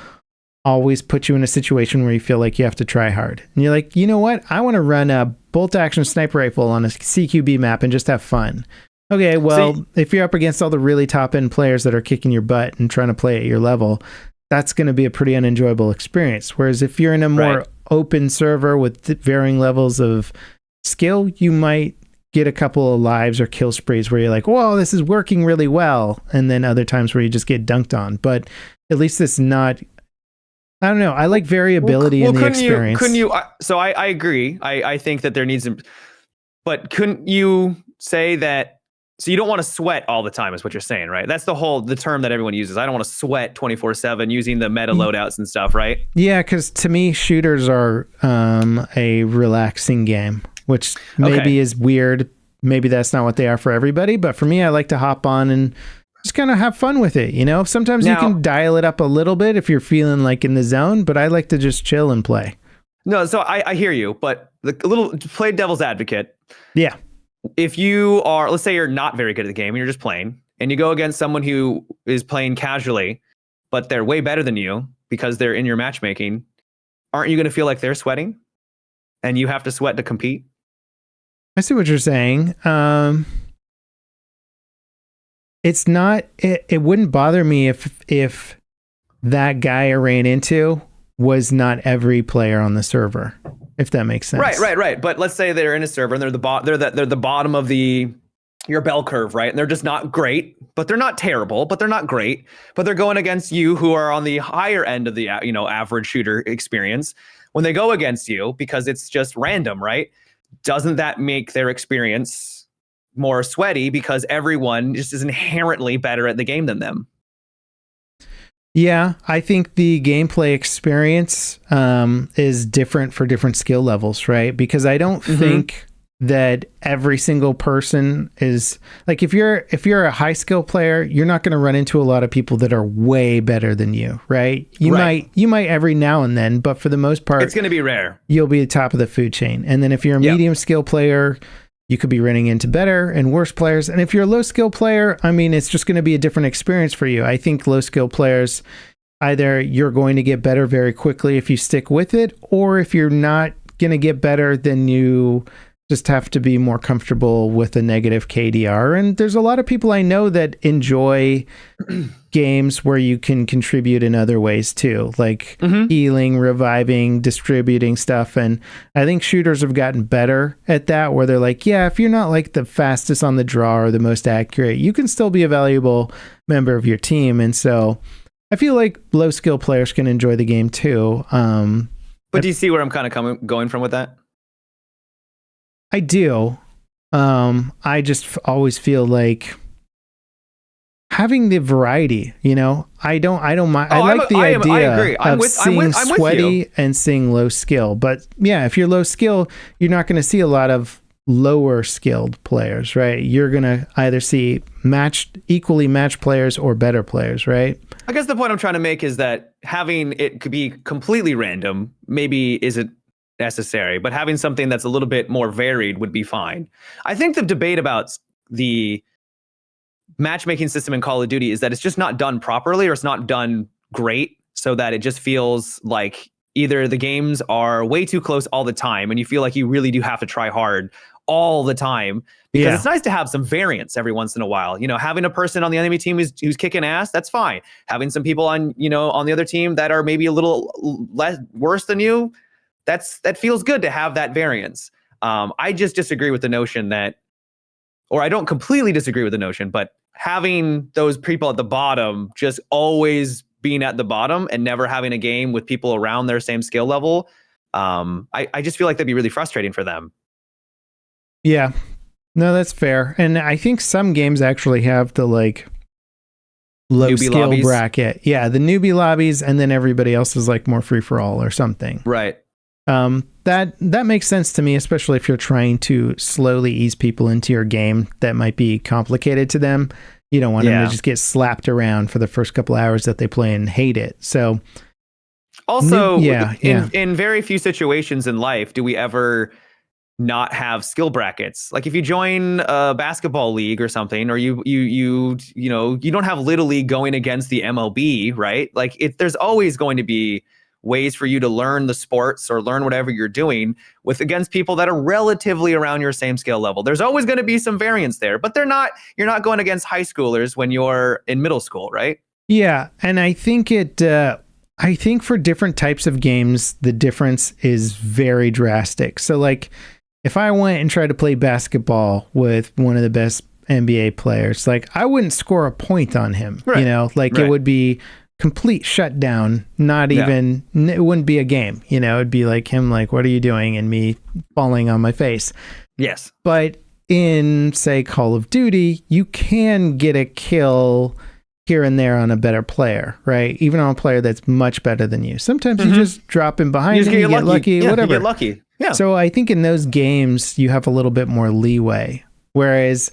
always put you in a situation where you feel like you have to try hard. And you're like, you know what? I want to run a bolt action sniper rifle on a CQB map and just have fun. Okay, well, if you're up against all the really top end players that are kicking your butt and trying to play at your level, that's going to be a pretty unenjoyable experience. Whereas if you're in a more open server with varying levels of skill, you might get a couple of lives or kill sprees where you're like, whoa, this is working really well. And then other times where you just get dunked on. But at least it's not, I don't know. I like variability in the experience. So I agree. I think that there needs, but couldn't you say that? So you don't want to sweat all the time is what you're saying, right? That's the term that everyone uses. I don't want to sweat 24/7 using the meta loadouts and stuff, right? Yeah, because to me, shooters are a relaxing game, which maybe is weird. Maybe that's not what they are for everybody. But for me, I like to hop on and just kind of have fun with it. You know, sometimes you can dial it up a little bit if you're feeling like in the zone, but I like to just chill and play. No, so I hear you, but play devil's advocate. Yeah. If you are, let's say you're not very good at the game and you're just playing, and you go against someone who is playing casually, but they're way better than you because they're in your matchmaking, aren't you going to feel like they're sweating and you have to sweat to compete? I see what you're saying. It's not, it wouldn't bother me if that guy I ran into was not every player on the server, if that makes sense. Right. But let's say they're in a server and they're the bottom of your bell curve, right? And they're just not great, but they're not terrible, but they're not great, but they're going against you who are on the higher end of the average shooter experience. When they go against you, because it's just random, right? Doesn't that make their experience more sweaty because everyone just is inherently better at the game than them? Yeah, I think the gameplay experience is different for different skill levels, right? Because I don't think that every single person is like, if you're a high skill player, you're not going to run into a lot of people that are way better than you, right? You might every now and then, but for the most part, it's going to be rare. You'll be at the top of the food chain. And then if you're a medium skill player, you could be running into better and worse players. And if you're a low skill player, I mean, it's just going to be a different experience for you. I think low skill players, either you're going to get better very quickly if you stick with it, or if you're not going to get better, then you just have to be more comfortable with a negative KDR. And there's a lot of people I know that enjoy games where you can contribute in other ways too, like healing, reviving, distributing stuff. And I think shooters have gotten better at that, where they're like, yeah, if you're not like the fastest on the draw or the most accurate, you can still be a valuable member of your team. And so I feel like low skill players can enjoy the game too. But do you see where I'm kind of going from with that? I do. I just always feel like having the variety, I don't mind. I like the idea of seeing sweaty and seeing low skill. But yeah, if you're low skill, you're not going to see a lot of lower skilled players, right? You're going to either see equally matched players or better players, right? I guess the point I'm trying to make is that having it could be completely random maybe isn't necessary, but having something that's a little bit more varied would be fine. I think the debate about the matchmaking system in Call of Duty is that it's just not done properly, or it's not done great, so that it just feels like either the games are way too close all the time and you feel like you really do have to try hard all the time, because it's nice to have some variance every once in a while. Having a person on the enemy team who's kicking ass, that's fine. Having some people on the other team that are maybe a little less worse than you, that feels good to have that variance. I just disagree with the notion or I don't completely disagree with the notion, but having those people at the bottom just always being at the bottom and never having a game with people around their same skill level, I just feel like that'd be really frustrating for them. Yeah, no, that's fair. And I think some games actually have the low newbie skill lobbies. Bracket. Yeah, the newbie lobbies, and then everybody else is more free for all or something. Right. That makes sense to me, especially if you're trying to slowly ease people into your game that might be complicated to them. You don't want them to just get slapped around for the first couple hours that they play and hate it. So Also, Yeah, in very few situations in life do we ever not have skill brackets. Like if you join a basketball league or something, or you don't have Little League going against the MLB, right? Like there's always going to be ways for you to learn the sports or learn whatever you're doing against people that are relatively around your same skill level. There's always going to be some variance there, but you're not going against high schoolers when you're in middle school, right? Yeah, and I think I think for different types of games, the difference is very drastic. So like if I went and tried to play basketball with one of the best NBA players, like I wouldn't score a point on him, right. It would be complete shutdown, not even, it wouldn't be a game, it'd be like him, like, what are you doing? And me falling on my face. Yes. But in, say, Call of Duty, you can get a kill here and there on a better player, right? Even on a player that's much better than you. Sometimes you just drop in behind him, you get lucky, whatever. You get lucky. Yeah. So I think in those games, you have a little bit more leeway. Whereas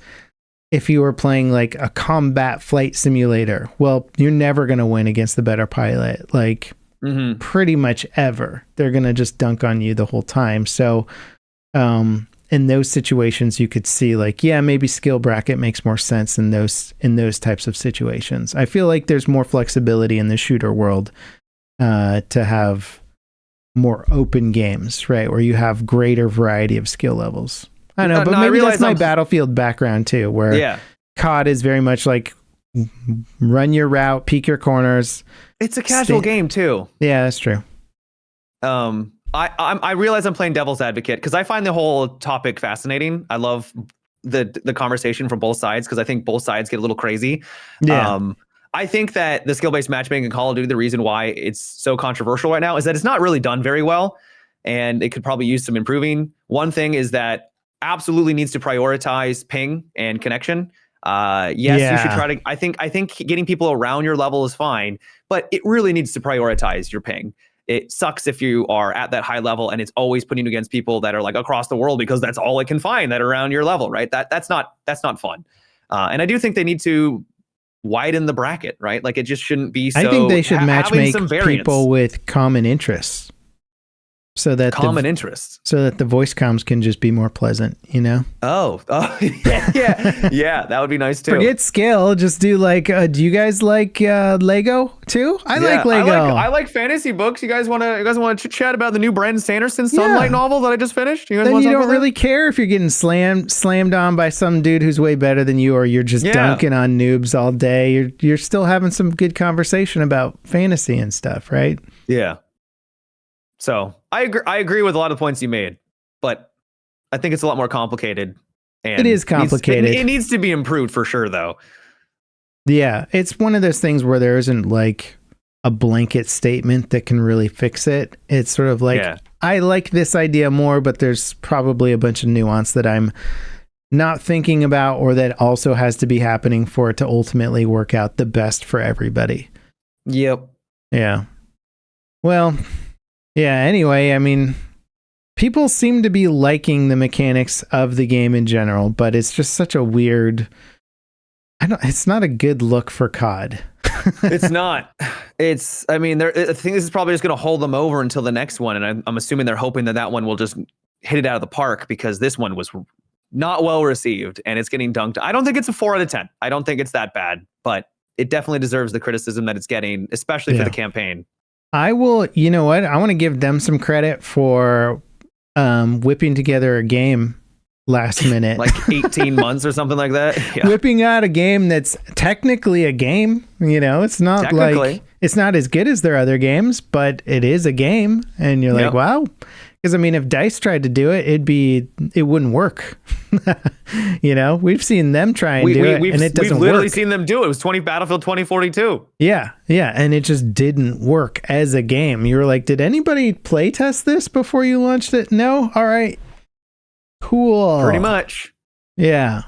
if you were playing like a combat flight simulator, well, you're never going to win against the better pilot. Like pretty much ever. They're going to just dunk on you the whole time. So in those situations, you could see like, yeah, maybe skill bracket makes more sense in those types of situations. I feel like there's more flexibility in the shooter world to have more open games, right? Where you have greater variety of skill levels. I know, but maybe that's my Battlefield background too, where COD is very much like run your route, peek your corners. It's a casual game too. Yeah, that's true. I realize I'm playing devil's advocate because I find the whole topic fascinating. I love the conversation from both sides because I think both sides get a little crazy. Yeah. I think that the skill-based matchmaking in Call of Duty, the reason why it's so controversial right now is that it's not really done very well, and it could probably use some improving. One thing is that absolutely needs to prioritize ping and connection. You should try to. I think getting people around your level is fine, but it really needs to prioritize your ping. It sucks if you are at that high level and it's always putting you against people that are like across the world because that's all it can find that are around your level, right? That's not fun. And I do think they need to widen the bracket, right? Like it just shouldn't be so. I think they should matchmake people with common interests. So that the voice comms can just be more pleasant, Oh, yeah, that would be nice too. Forget skill, just do like. Do you guys like Lego too? I like Lego. I like fantasy books. You guys want to chat about the new Brandon Sanderson Sunlight novel that I just finished? You don't really care if you're getting slammed on by some dude who's way better than you, or you're just dunking on noobs all day. You're still having some good conversation about fantasy and stuff, right? Yeah. So I agree with a lot of the points you made, but I think it's a lot more complicated. And it is complicated. It needs to be improved for sure, though. Yeah, it's one of those things where there isn't like a blanket statement that can really fix it. It's sort of like, I like this idea more, but there's probably a bunch of nuance that I'm not thinking about, or that also has to be happening for it to ultimately work out the best for everybody. Yep. Yeah. Well... Yeah, anyway, I mean, people seem to be liking the mechanics of the game in general, but it's just such a weird... it's not a good look for COD. It's not. I think this is probably just going to hold them over until the next one, and I'm assuming they're hoping that one will just hit it out of the park, because this one was not well received, and it's getting dunked. I don't think it's a 4 out of 10. I don't think it's that bad, but it definitely deserves the criticism that it's getting, especially for the campaign. I will, you know what? I want to give them some credit for whipping together a game last minute. Like 18 months or something like that. Yeah. Whipping out a game that's technically a game. It's not like, it's not as good as their other games, but it is a game. And you're like, wow. Because I mean, if DICE tried to do it, it wouldn't work. We've seen them try and do it, and it doesn't work. We've literally seen them do it. It was Battlefield 2042. Yeah, and it just didn't work as a game. You were like, did anybody play test this before you launched it? No? All right. Cool. Pretty much. Yeah.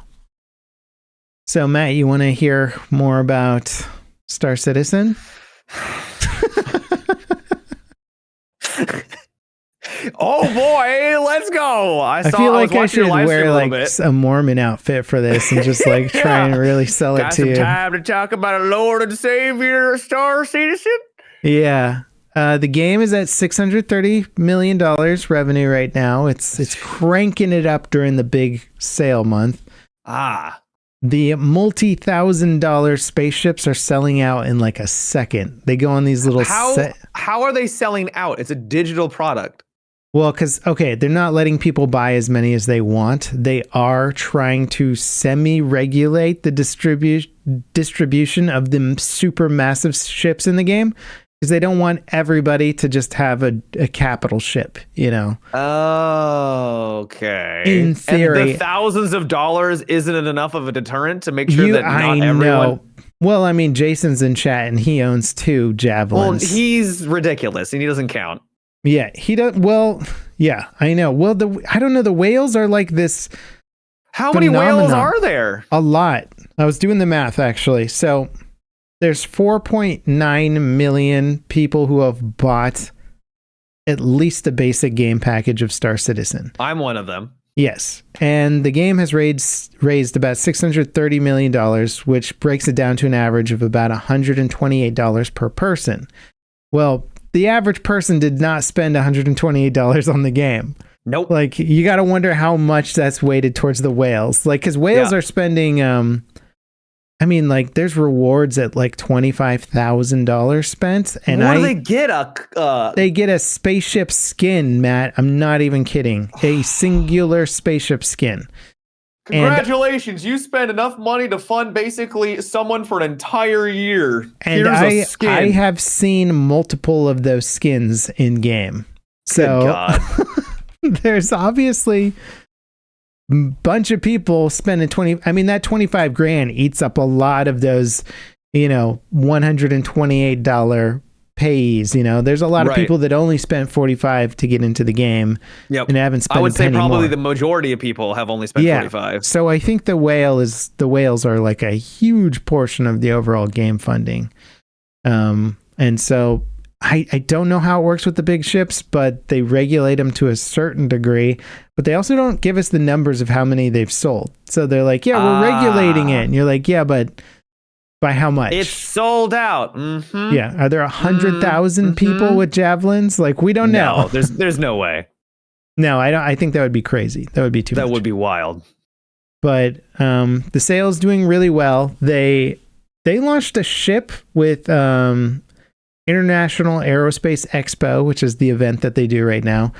So, Matt, you want to hear more about Star Citizen? Oh boy, let's go. I feel like I should wear like a Mormon outfit for this and just like try and really sell it to you. Got some time to talk about a Lord and Savior Star Citizen? Yeah. The game is at $630 million revenue right now. It's cranking it up during the big sale month. The multi-$1,000 spaceships are selling out in like a second. They go on these little How are they selling out? It's a digital product. Well, because, okay, they're not letting people buy as many as they want. They are trying to semi-regulate the distribution of the super massive ships in the game, because they don't want everybody to just have a capital ship, you know? Oh, okay. In theory. And the thousands of dollars isn't enough of a deterrent to make sure that not everyone... Well, I mean, Jason's in chat and he owns 2 Javelins. Well, he's ridiculous and he doesn't count. Yeah, he does. Well, yeah, I know. Well, I don't know. The whales are like this. How many whales are there? A lot. I was doing the math, actually. So there's 4.9 million people who have bought at least the basic game package of Star Citizen. I'm one of them. Yes. And the game has raised about $630 million, which breaks it down to an average of about $128 per person. Well, the average person did not spend $128 on the game. Nope. Like, you got to wonder how much that's weighted towards the whales. Like, because whales are spending, I mean, like, there's rewards at like $25,000 spent. And what do they get? They get a spaceship skin, Matt. I'm not even kidding. A singular spaceship skin. Congratulations, you spent enough money to fund basically someone for an entire year. And Here's a skin. I have seen multiple of those skins in game. So good God. There's obviously a bunch of people spending that 25 grand eats up a lot of those, $128 pays. There's a lot of people that only spent $45 to get into the game. Yep. And haven't spent I would say probably more. the majority of people have only spent $45. So I think the whales are like a huge portion of the overall game funding. And so I don't know how it works with the big ships, but they regulate them to a certain degree, but they also don't give us the numbers of how many they've sold. So they're like, yeah, we're regulating it. And you're like, yeah, but by how much? It's sold out. Mm-hmm. Yeah. Are there 100,000 people with javelins? Like, we don't know. No, there's no way. No, I don't. I think that would be crazy. That would be too much. That would be wild. But the sale's doing really well. They launched a ship with International Aerospace Expo, which is the event that they do right now.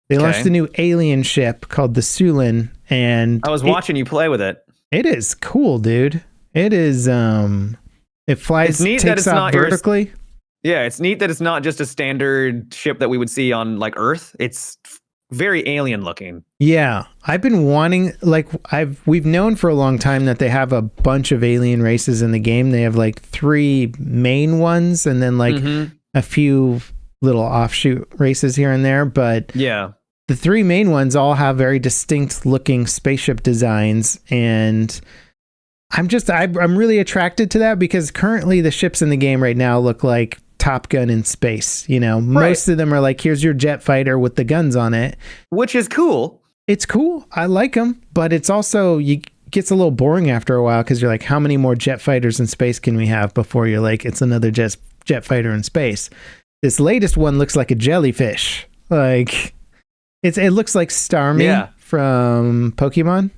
They launched a new alien ship called the Sulin, and I was watching you play with it. It is cool, dude. It is, it flies, it's neat takes that it's off not vertically. Yeah, it's neat that it's not just a standard ship that we would see on like Earth. It's very alien looking. Yeah, I've been wanting, we've known for a long time that they have a bunch of alien races in the game. They have like 3 main ones and then a few little offshoot races here and there. But yeah, the 3 main ones all have very distinct looking spaceship designs, and I'm really attracted to that because currently the ships in the game right now look like Top Gun in space. Most of them are like, here's your jet fighter with the guns on it, which is cool. It's cool. I like them, but it's also, gets a little boring after a while because you're like, how many more jet fighters in space can we have before you're like, it's another jet fighter in space. This latest one looks like a jellyfish. Like, it looks like Starmie from Pokemon.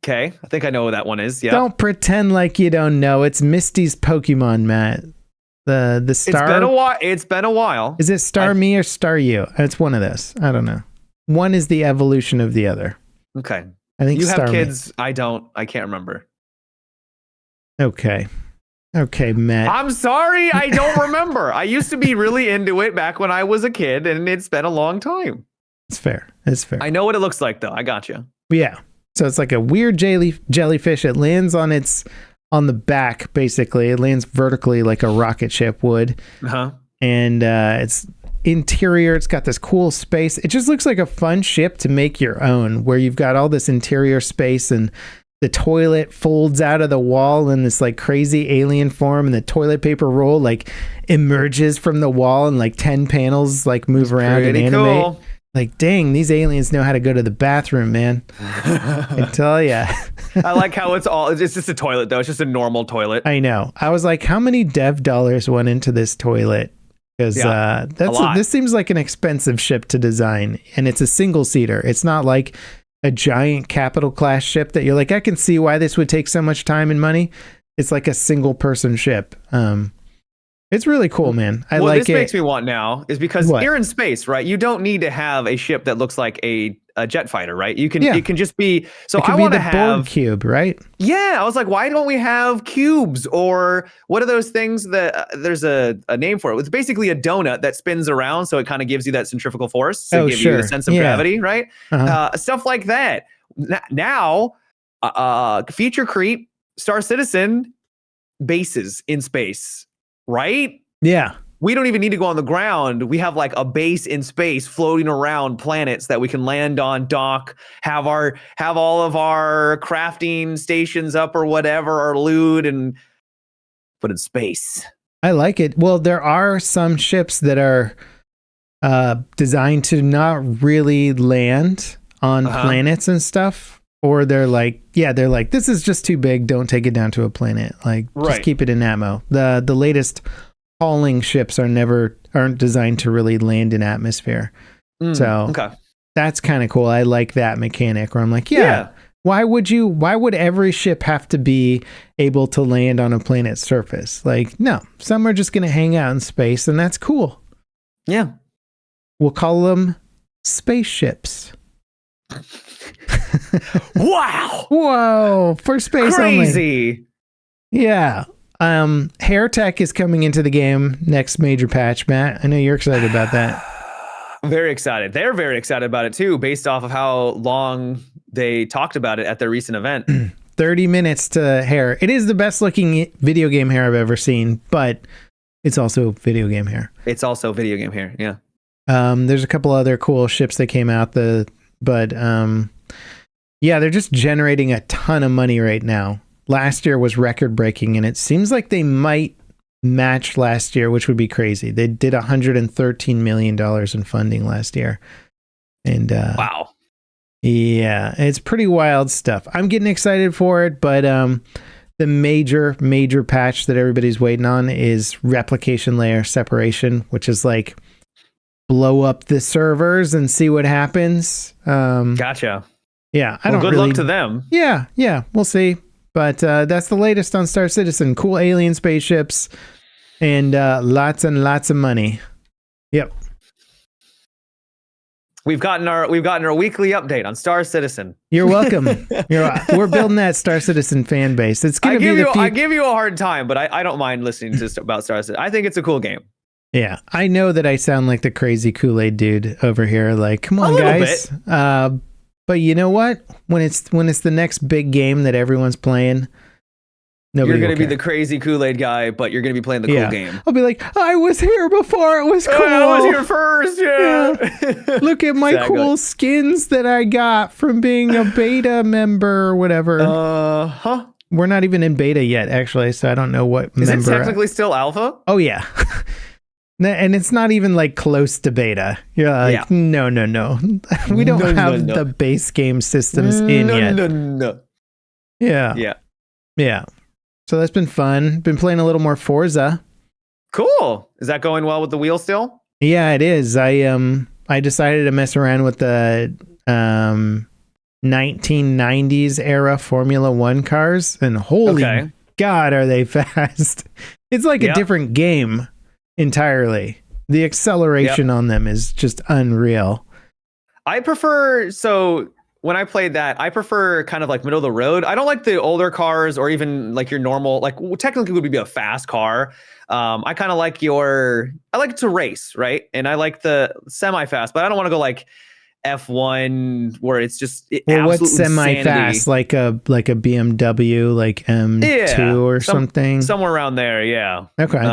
Okay, I think I know what that one is. Yeah. Don't pretend like you don't know. It's Misty's Pokemon, Matt. The star. It's been a while. Is it Starmie or Staryu? It's one of those. I don't know. One is the evolution of the other. Okay. I think you have Starmie. kids. I don't. I can't remember. Okay, Matt. I'm sorry. I don't remember. I used to be really into it back when I was a kid, and it's been a long time. It's fair. I know what it looks like, though. I got you. Yeah. So it's like a weird jellyfish. It lands on the back, basically. It lands vertically like a rocket ship would. Uh-huh. And it's interior. It's got this cool space. It just looks like a fun ship to make your own, where you've got all this interior space and the toilet folds out of the wall in this like crazy alien form, and the toilet paper roll like emerges from the wall and like 10 panels like move around and animate. Cool. Like, dang, these aliens know how to go to the bathroom, man. I tell ya. I like how it's just a toilet though. It's just a normal toilet. I know. I was like, how many dev dollars went into this toilet? Because this seems like an expensive ship to design, and it's a single seater. It's not like a giant capital class ship that you're like, I can see why this would take so much time and money. It's like a single person ship. It's really cool, man. I like it. What this makes me want now is because you're in space, right? You don't need to have a ship that looks like a jet fighter, right? It can just be. So I want to have Borg cube, right? Yeah, I was like, why don't we have cubes, or what are those things that there's a name for it? It's basically a donut that spins around, so it kind of gives you that centrifugal force to give you the sense of gravity, right? Stuff like that. Now, feature creep, Star Citizen bases in space. Right? Yeah. We don't even need to go on the ground. We have like a base in space floating around planets that we can land on, dock, have all of our crafting stations up or whatever, our loot, and put in space. I like it. Well, there are some ships that are designed to not really land on planets and stuff. Or they're like, this is just too big. Don't take it down to a planet. Like, just keep it in Atmo. The latest hauling ships aren't designed to really land in atmosphere. So that's kind of cool. I like that mechanic where I'm like, why would every ship have to be able to land on a planet's surface? Like, no, some are just going to hang out in space, and that's cool. Yeah. We'll call them spaceships. Wow! Whoa! For space crazy. Only. Yeah. Hair tech is coming into the game next major patch, Matt. I know you're excited about that. Very excited. They're very excited about it too, based off of how long they talked about it at their recent event. 30 minutes to hair. It is the best looking video game hair I've ever seen, but it's also video game hair. Yeah. There's a couple other cool ships that came out. They're just generating a ton of money right now. Last year was record breaking, and it seems like they might match last year, which would be crazy. They did $113 million in funding last year. And wow. Yeah, it's pretty wild stuff. I'm getting excited for it, but the major patch that everybody's waiting on is replication layer separation, which is like blow up the servers and see what happens. Gotcha. Yeah, good luck to them. Yeah, we'll see. But that's the latest on Star Citizen. Cool alien spaceships and lots and lots of money. Yep. We've gotten our weekly update on Star Citizen. You're welcome. We're building that Star Citizen fan base. It's gonna I give you a hard time, but I don't mind listening to about Star Citizen. I think it's a cool game. Yeah, I know that I sound like the crazy Kool-Aid dude over here. Like, come on, guys. But you know what? When it's the next big game that everyone's playing, nobody. You're going to be the crazy Kool-Aid guy, but you're going to be playing the cool game. I'll be like, I was here before it was cool. I was here first. Yeah. Look at my cool skins that I got from being a beta member or whatever. We're not even in beta yet, actually, so I don't know what member. Is it technically still alpha? Oh yeah. And it's not even like close to beta. You're like, no. We don't have the base game systems in yet. No. Yeah. So that's been fun. Been playing a little more Forza. Cool. Is that going well with the wheel still? Yeah, it is. I decided to mess around with the 1990s era Formula One cars, and holy God, are they fast? It's like a different game. Entirely. The acceleration on them is just unreal. When I played that, I prefer kind of like middle of the road. I don't like the older cars or even like your normal, like technically would be a fast car. I kind of like I like to race, right? And I like the semi-fast, but I don't want to go like F1 where it's just what's semi-fast? Like a BMW, like M2 or something? Somewhere around there, yeah. Okay.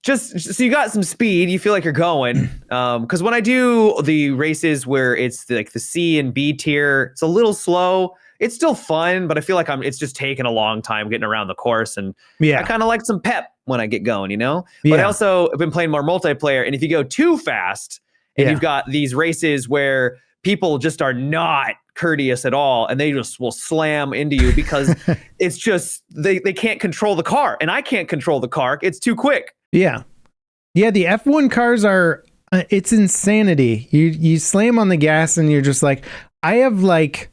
Just so you got some speed, you feel like you're going. Because when I do the races where it's like the C and B tier, it's a little slow. It's still fun, but I feel like it's just taking a long time getting around the course. And I kind of like some pep when I get going, you know? But I also have been playing more multiplayer. And if you go too fast And you've got these races where people just are not courteous at all, and they just will slam into you because it's just they can't control the car, and I can't control the car. It's too quick. Yeah, the F1 cars are it's insanity. You slam on the gas and you're just like, I have like,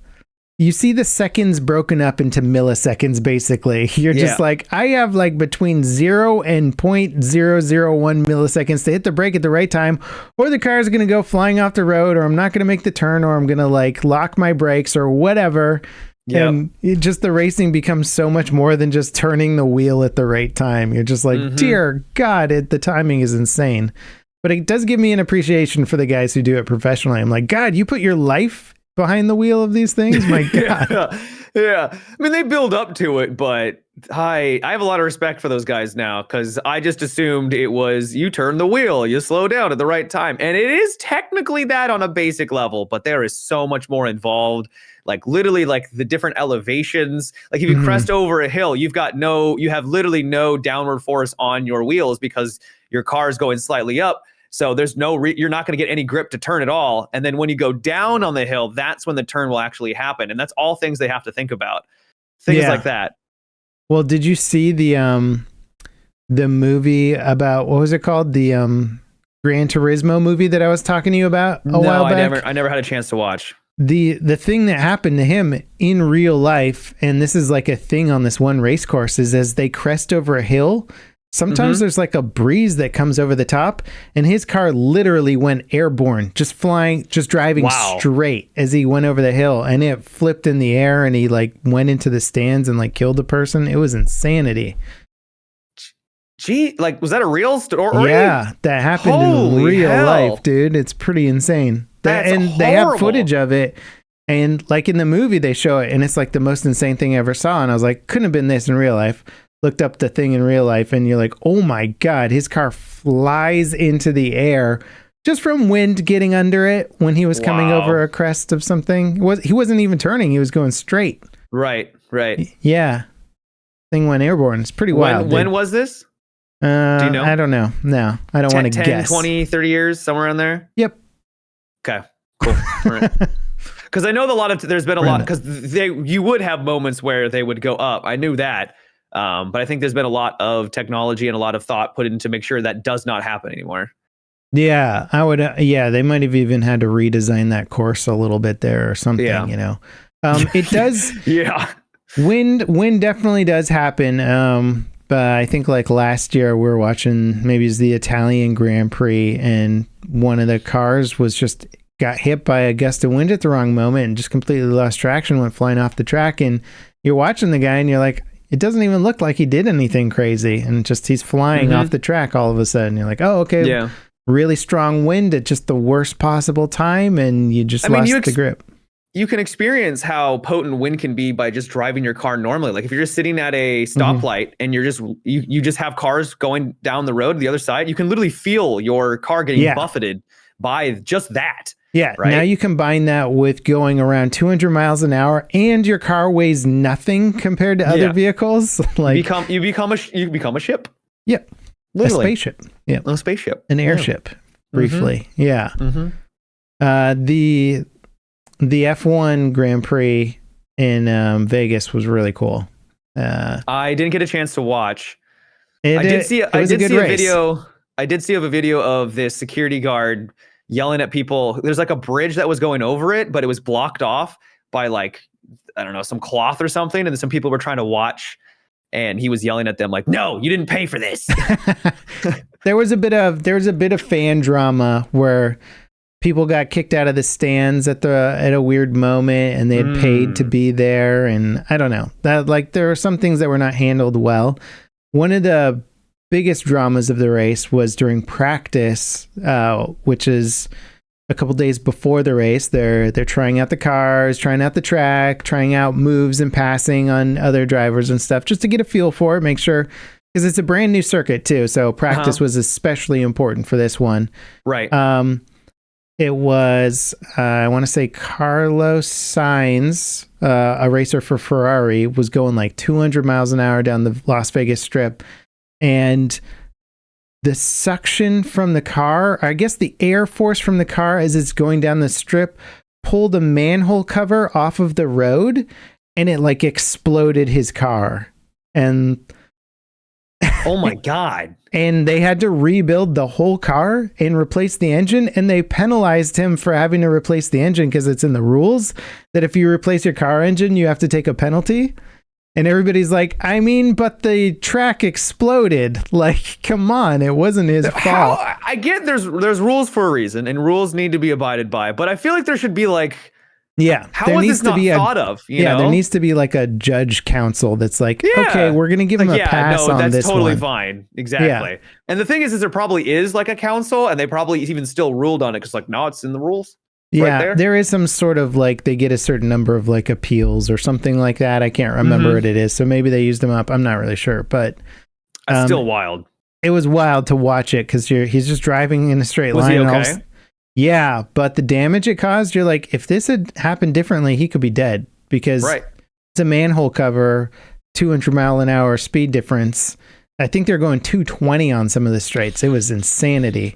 you see the seconds broken up into milliseconds, basically. You're just like, I have like between 0 and 0.001 milliseconds to hit the brake at the right time, or the car is going to go flying off the road, or I'm not going to make the turn, or I'm going to like lock my brakes or whatever. Yep. And the racing becomes so much more than just turning the wheel at the right time. You're just like, dear God, the timing is insane. But it does give me an appreciation for the guys who do it professionally. I'm like, God, you put your life behind the wheel of these things? My God. Yeah. I mean, they build up to it, but I have a lot of respect for those guys now, because I just assumed it was you turn the wheel, you slow down at the right time. And it is technically that on a basic level, but there is so much more involved. Like literally like the different elevations. Like if you crest over a hill, you have literally no downward force on your wheels because your car is going slightly up. So there's you're not going to get any grip to turn at all. And then when you go down on the hill, that's when the turn will actually happen. And that's all things they have to think about. Things like that. Well, did you see the movie about, what was it called? The Gran Turismo movie that I was talking to you about a while back? I never had a chance to watch. The thing that happened to him in real life, and this is like a thing on this one race course, is as they crest over a hill, sometimes there's like a breeze that comes over the top, and his car literally went airborne, just driving straight as he went over the hill, and it flipped in the air, and he like went into the stands and like killed the person. It was insanity. Gee, like, was that a real story? Yeah, that happened in real life, dude. It's pretty insane. They have footage of it, and like in the movie they show it, and it's like the most insane thing I ever saw, and I was like, couldn't have been this in real life. Looked up the thing in real life, and you're like, oh my God, his car flies into the air just from wind getting under it when he was coming over a crest of something. He wasn't even turning, he was going straight. Right. Yeah. Thing went airborne. It's pretty wild. When was this? Do you know? I don't know. No, I don't want to guess. 10, 20, 30 years, somewhere around there? Yep. Okay, cool. Because I know there's been a lot, because you would have moments where they would go up. I knew that. But I think there's been a lot of technology and a lot of thought put into make sure that does not happen anymore. Yeah, I would. They might have even had to redesign that course a little bit there or something, you know. It does. Wind definitely does happen. But I think like last year we were watching, maybe it's the Italian Grand Prix, and one of the cars got hit by a gust of wind at the wrong moment and just completely lost traction, went flying off the track. And you're watching the guy and you're like, it doesn't even look like he did anything crazy. And just he's flying off the track all of a sudden. You're like, oh, okay. Yeah. Really strong wind at just the worst possible time. And you just lost the grip. You can experience how potent wind can be by just driving your car normally. Like if you're just sitting at a stoplight and you're just you just have cars going down the road to the other side, you can literally feel your car getting buffeted by just that. Yeah. Right? Now you combine that with going around 200 miles an hour, and your car weighs nothing compared to other vehicles. Like you become a ship. Yep. Literally. A spaceship. Yeah. A spaceship. An airship. Briefly. Yeah. The F1 Grand Prix in Vegas was really cool. I didn't get a chance to watch. I did see a video of this security guard yelling at people. There's like a bridge that was going over it, but it was blocked off by like, I don't know, some cloth or something. And some people were trying to watch, and he was yelling at them like, no, you didn't pay for this. There was a bit of fan drama where people got kicked out of the stands at a weird moment, and they had paid to be there. And I don't know, that like there are some things that were not handled well. One of the biggest dramas of the race was during practice, which is a couple days before the race. They're trying out the cars, trying out the track, trying out moves and passing on other drivers and stuff, just to get a feel for it, make sure, because it's a brand new circuit too. So practice was especially important for this one. Right. It was, I want to say Carlos Sainz, a racer for Ferrari, was going like 200 miles an hour down the Las Vegas Strip. And the suction from the car, I guess the air force from the car as it's going down the strip, pulled a manhole cover off of the road, and it like exploded his car. And oh my God. And they had to rebuild the whole car and replace the engine, and they penalized him for having to replace the engine because it's in the rules that if you replace your car engine, you have to take a penalty. And everybody's like, I mean, but the track exploded. Like, come on, it wasn't his fault. I get there's rules for a reason, and rules need to be abided by. But I feel like there should be like, how is this not thought of? You know? There needs to be like a judge council that's like, okay, we're gonna give him a pass on this. That's totally one. Fine. Exactly. Yeah. And the thing is there probably is like a council, and they probably even still ruled on it because like, no, it's in the rules. Yeah, right there is some sort of like they get a certain number of like appeals or something like that. I can't remember what it is. So maybe they used them up. I'm not really sure, but it's still wild. It was wild to watch it because he's just driving in a straight line. Was he okay? Yeah, but the damage it caused, you're like, if this had happened differently, he could be dead because it's a manhole cover, 200-mile-an-hour speed difference. I think they're going 220 on some of the straights. It was insanity.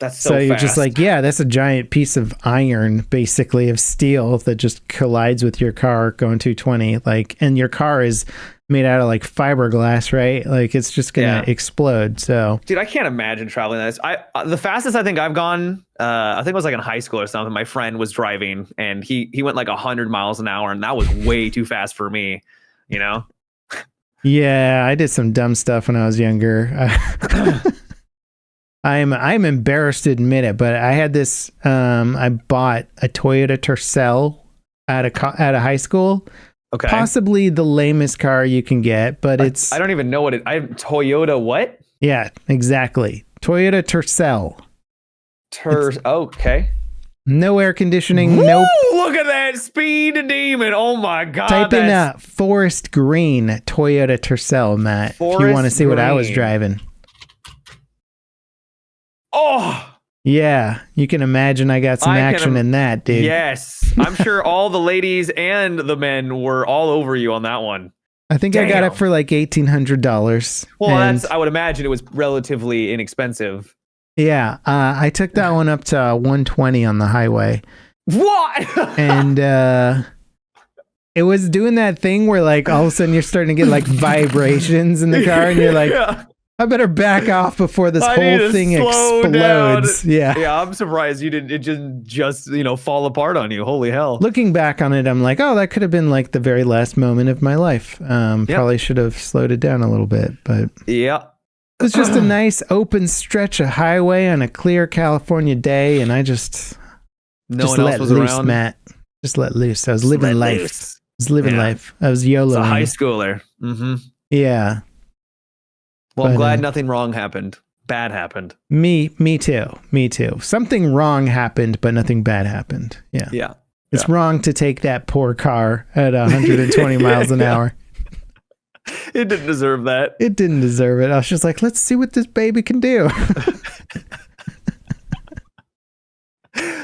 That's so you're fast. just like, yeah, that's a giant piece of iron, basically, of steel that just collides with your car going 220. Like, and your car is made out of like fiberglass, right? Like, it's just gonna explode. So, dude, I can't imagine traveling this. The fastest I think I've gone, I think it was like in high school or something. My friend was driving, and he went like 100 miles an hour, and that was way too fast for me. You know? Yeah, I did some dumb stuff when I was younger. I'm embarrassed to admit it, but I had this. I bought a Toyota Tercel at a high school. Okay. Possibly the lamest car you can get, but it's. I don't even know what it. Toyota what? Yeah, exactly. Toyota Tercel. Okay. No air conditioning. Woo! Nope. Look at that speed demon! Oh my God! Type in forest green Toyota Tercel, Matt. If you want to see what I was driving. Oh yeah, you can imagine I got some action in that, dude. Yes, I'm sure all the ladies and the men were all over you on that one. I think I got it for like $1,800. Well, I would imagine it was relatively inexpensive. Yeah, I took that one up to 120 on the highway. What? And it was doing that thing where like all of a sudden you're starting to get like vibrations in the car, and you're like. Yeah. I better back off before this whole thing explodes. Yeah, I'm surprised you didn't. It just fall apart on you. Holy hell! Looking back on it, I'm like, oh, that could have been like the very last moment of my life. Probably should have slowed it down a little bit, but yeah, it was just a nice open stretch of highway on a clear California day, and I just one else was loose, around. Matt. Just let loose. I was living life. Loose. I was living life. I was YOLO. It's a high schooler. Mm-hmm. Yeah. Well, I'm glad nothing wrong happened. Bad happened. Me too. Something wrong happened, but nothing bad happened. Yeah. Yeah. It's wrong to take that poor car at 120 miles an hour. It didn't deserve that. It didn't deserve it. I was just like, let's see what this baby can do.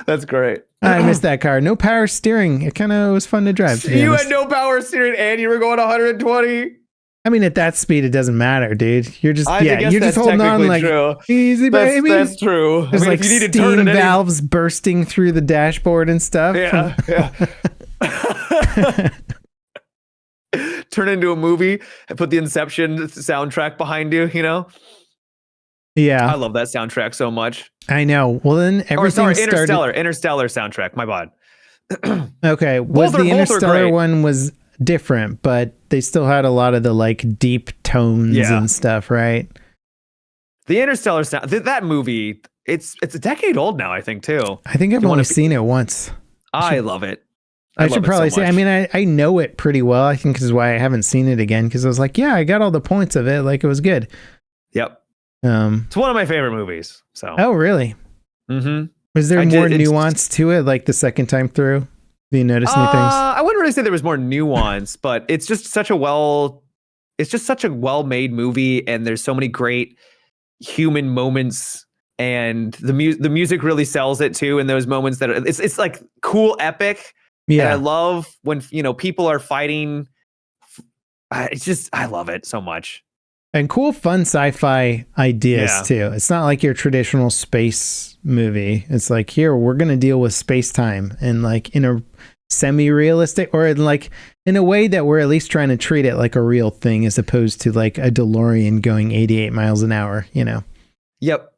That's great. I missed that car. No power steering. It kind of was fun to drive. You had no power steering and you were going 120. I mean, at that speed, it doesn't matter, dude. You're just you're just holding on like true. Easy, baby. That's true. There's like steam valves bursting through the dashboard and stuff. Yeah. Turn into a movie and put the Inception soundtrack behind you. You know. Yeah, I love that soundtrack so much. I know. Well, then everything started. Interstellar soundtrack. My bad. Okay, the Interstellar one was different, but they still had a lot of the like deep tones and stuff, right? The Interstellar sound, that movie, it's a decade old now, I think, too. I think I've only seen it once. I love it. I should probably say, I mean, I know it pretty well. I think this is why I haven't seen it again, because I was like, yeah, I got all the points of it. Like, it was good. Yep. It's one of my favorite movies. So. Oh, really? Mm-hmm. Was there more nuance to it, like the second time through? Do you notice any things? I wouldn't really say there was more nuance, but it's just such a well-made movie, and there's so many great human moments, and the music really sells it too. In those moments that it's like cool, epic. Yeah, and I love when people are fighting. I love it so much. And cool, fun sci-fi ideas too. It's not like your traditional space movie. It's like, here, we're going to deal with space-time and like in a semi-realistic or in a way that we're at least trying to treat it like a real thing as opposed to like a DeLorean going 88 miles an hour, you know? Yep.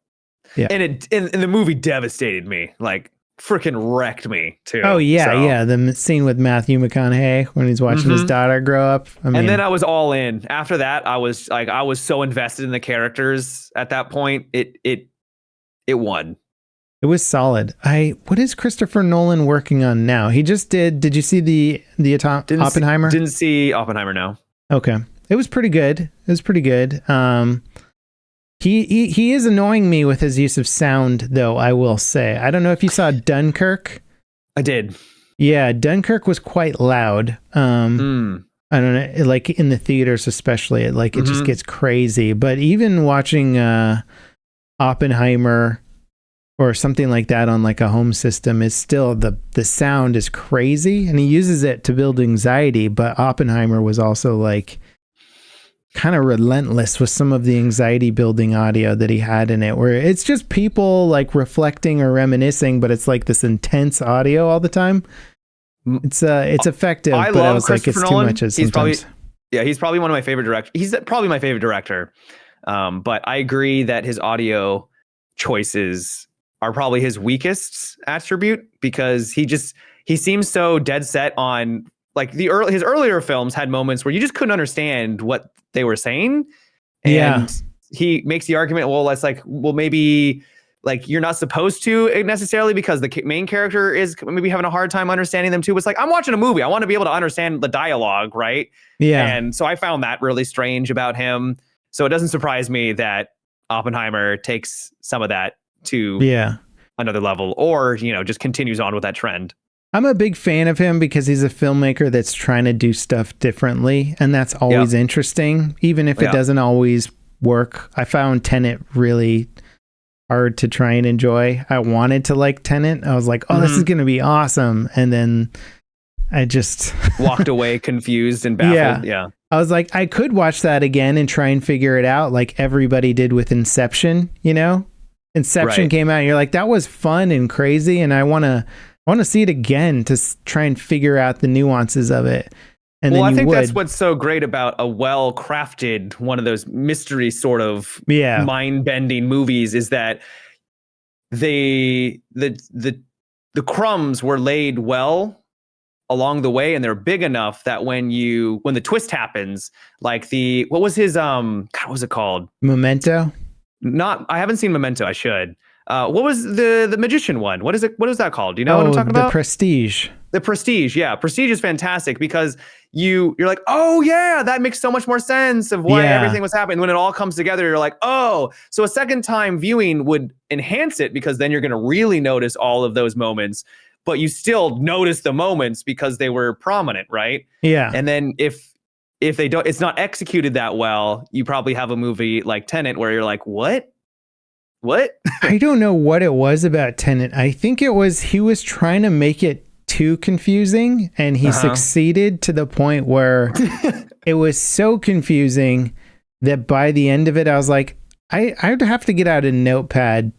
Yeah. And the movie devastated me. Like, freaking wrecked me too. Oh yeah, the scene with Matthew McConaughey when he's watching his daughter grow up. I mean, and then I was all in. After that, I was so invested in the characters at that point. It won. It was solid. What is Christopher Nolan working on now? He just did you see the Oppenheimer? Didn't see Oppenheimer, no. Okay. It was pretty good. He is annoying me with his use of sound, though, I will say. I don't know if you saw Dunkirk. I did. Yeah, Dunkirk was quite loud. I don't know, like in the theaters especially, it just gets crazy. But even watching Oppenheimer or something like that on like a home system, is still the sound is crazy, and he uses it to build anxiety. But Oppenheimer was also like kind of relentless with some of the anxiety building audio that he had in it, where it's just people like reflecting or reminiscing, but it's like this intense audio all the time. It's effective, but I was like, it's too much sometimes. He's probably one of my favorite directors. He's probably my favorite director. But I agree that his audio choices are probably his weakest attribute, because he seems so dead set on like his earlier films had moments where you just couldn't understand what they were saying. And he makes the argument, maybe like you're not supposed to necessarily, because the main character is maybe having a hard time understanding them too. It's like, I'm watching a movie. I want to be able to understand the dialogue, right? Yeah. And so I found that really strange about him. So it doesn't surprise me that Oppenheimer takes some of that to another level, or, just continues on with that trend. I'm a big fan of him because he's a filmmaker that's trying to do stuff differently, and that's always interesting, even if it doesn't always work. I found Tenet really hard to try and enjoy. I wanted to like Tenet. I was like, this is going to be awesome. And then I just walked away confused and baffled. Yeah. I was like, I could watch that again and try and figure it out like everybody did with Inception, Inception came out and you're like, that was fun and crazy, and I want to see it again to try and figure out the nuances of it. And I think that's what's so great about a well-crafted one of those mystery sort of mind-bending movies, is that the crumbs were laid well along the way, and they're big enough that when the twist happens, like what was his what was it called? Memento? I haven't seen Memento. I should. What was the magician one? What is it? What is that called? Do you know what I'm talking about? The Prestige. The Prestige, yeah. Prestige is fantastic because you're like, oh yeah, that makes so much more sense of why everything was happening. When it all comes together, you're like, oh, so a second time viewing would enhance it, because then you're going to really notice all of those moments, but you still notice the moments because they were prominent, right? Yeah. And then if they don't, it's not executed that well, you probably have a movie like Tenet where you're like, what? I don't know what it was about Tenet. I think it was he was trying to make it too confusing, and he succeeded to the point where it was so confusing that by the end of it, I was like, I'd have to get out a notepad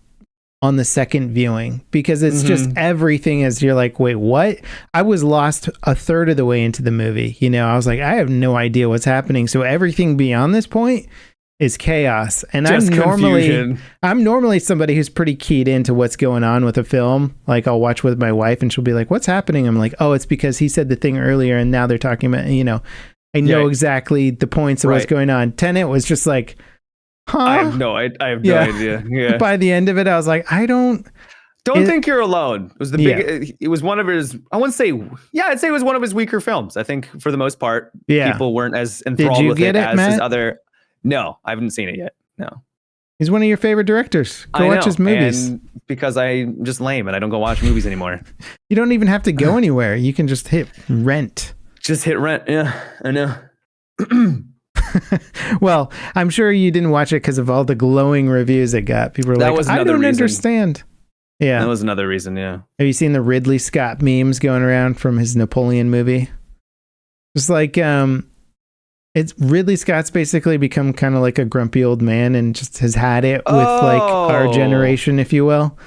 on the second viewing, because it's just everything is, you're like, wait, what? I was lost a third of the way into the movie. I was like, I have no idea what's happening. So everything beyond this point is chaos. And I'm normally somebody who's pretty keyed into what's going on with a film. Like, I'll watch with my wife and she'll be like, what's happening? I'm like, oh, it's because he said the thing earlier and now they're talking about, I know exactly the points of what's going on. Tenet was just like, huh? I have no idea. Yeah. By the end of it, I was like, Don't think you're alone. It was it was one of his, I'd say it was one of his weaker films. I think for the most part, people weren't as enthralled with it as his other. No, I haven't seen it yet. No. He's one of your favorite directors. Go watch his movies. And because I'm just lame and I don't go watch movies anymore. You don't even have to go anywhere. You can just hit rent. Just hit rent. Yeah, I know. Well, I'm sure you didn't watch it because of all the glowing reviews it got. People were like, I don't understand. Yeah. That was another reason, yeah. Have you seen the Ridley Scott memes going around from his Napoleon movie? It's like, It's Ridley Scott's basically become kind of like a grumpy old man and just has had it with like our generation, if you will.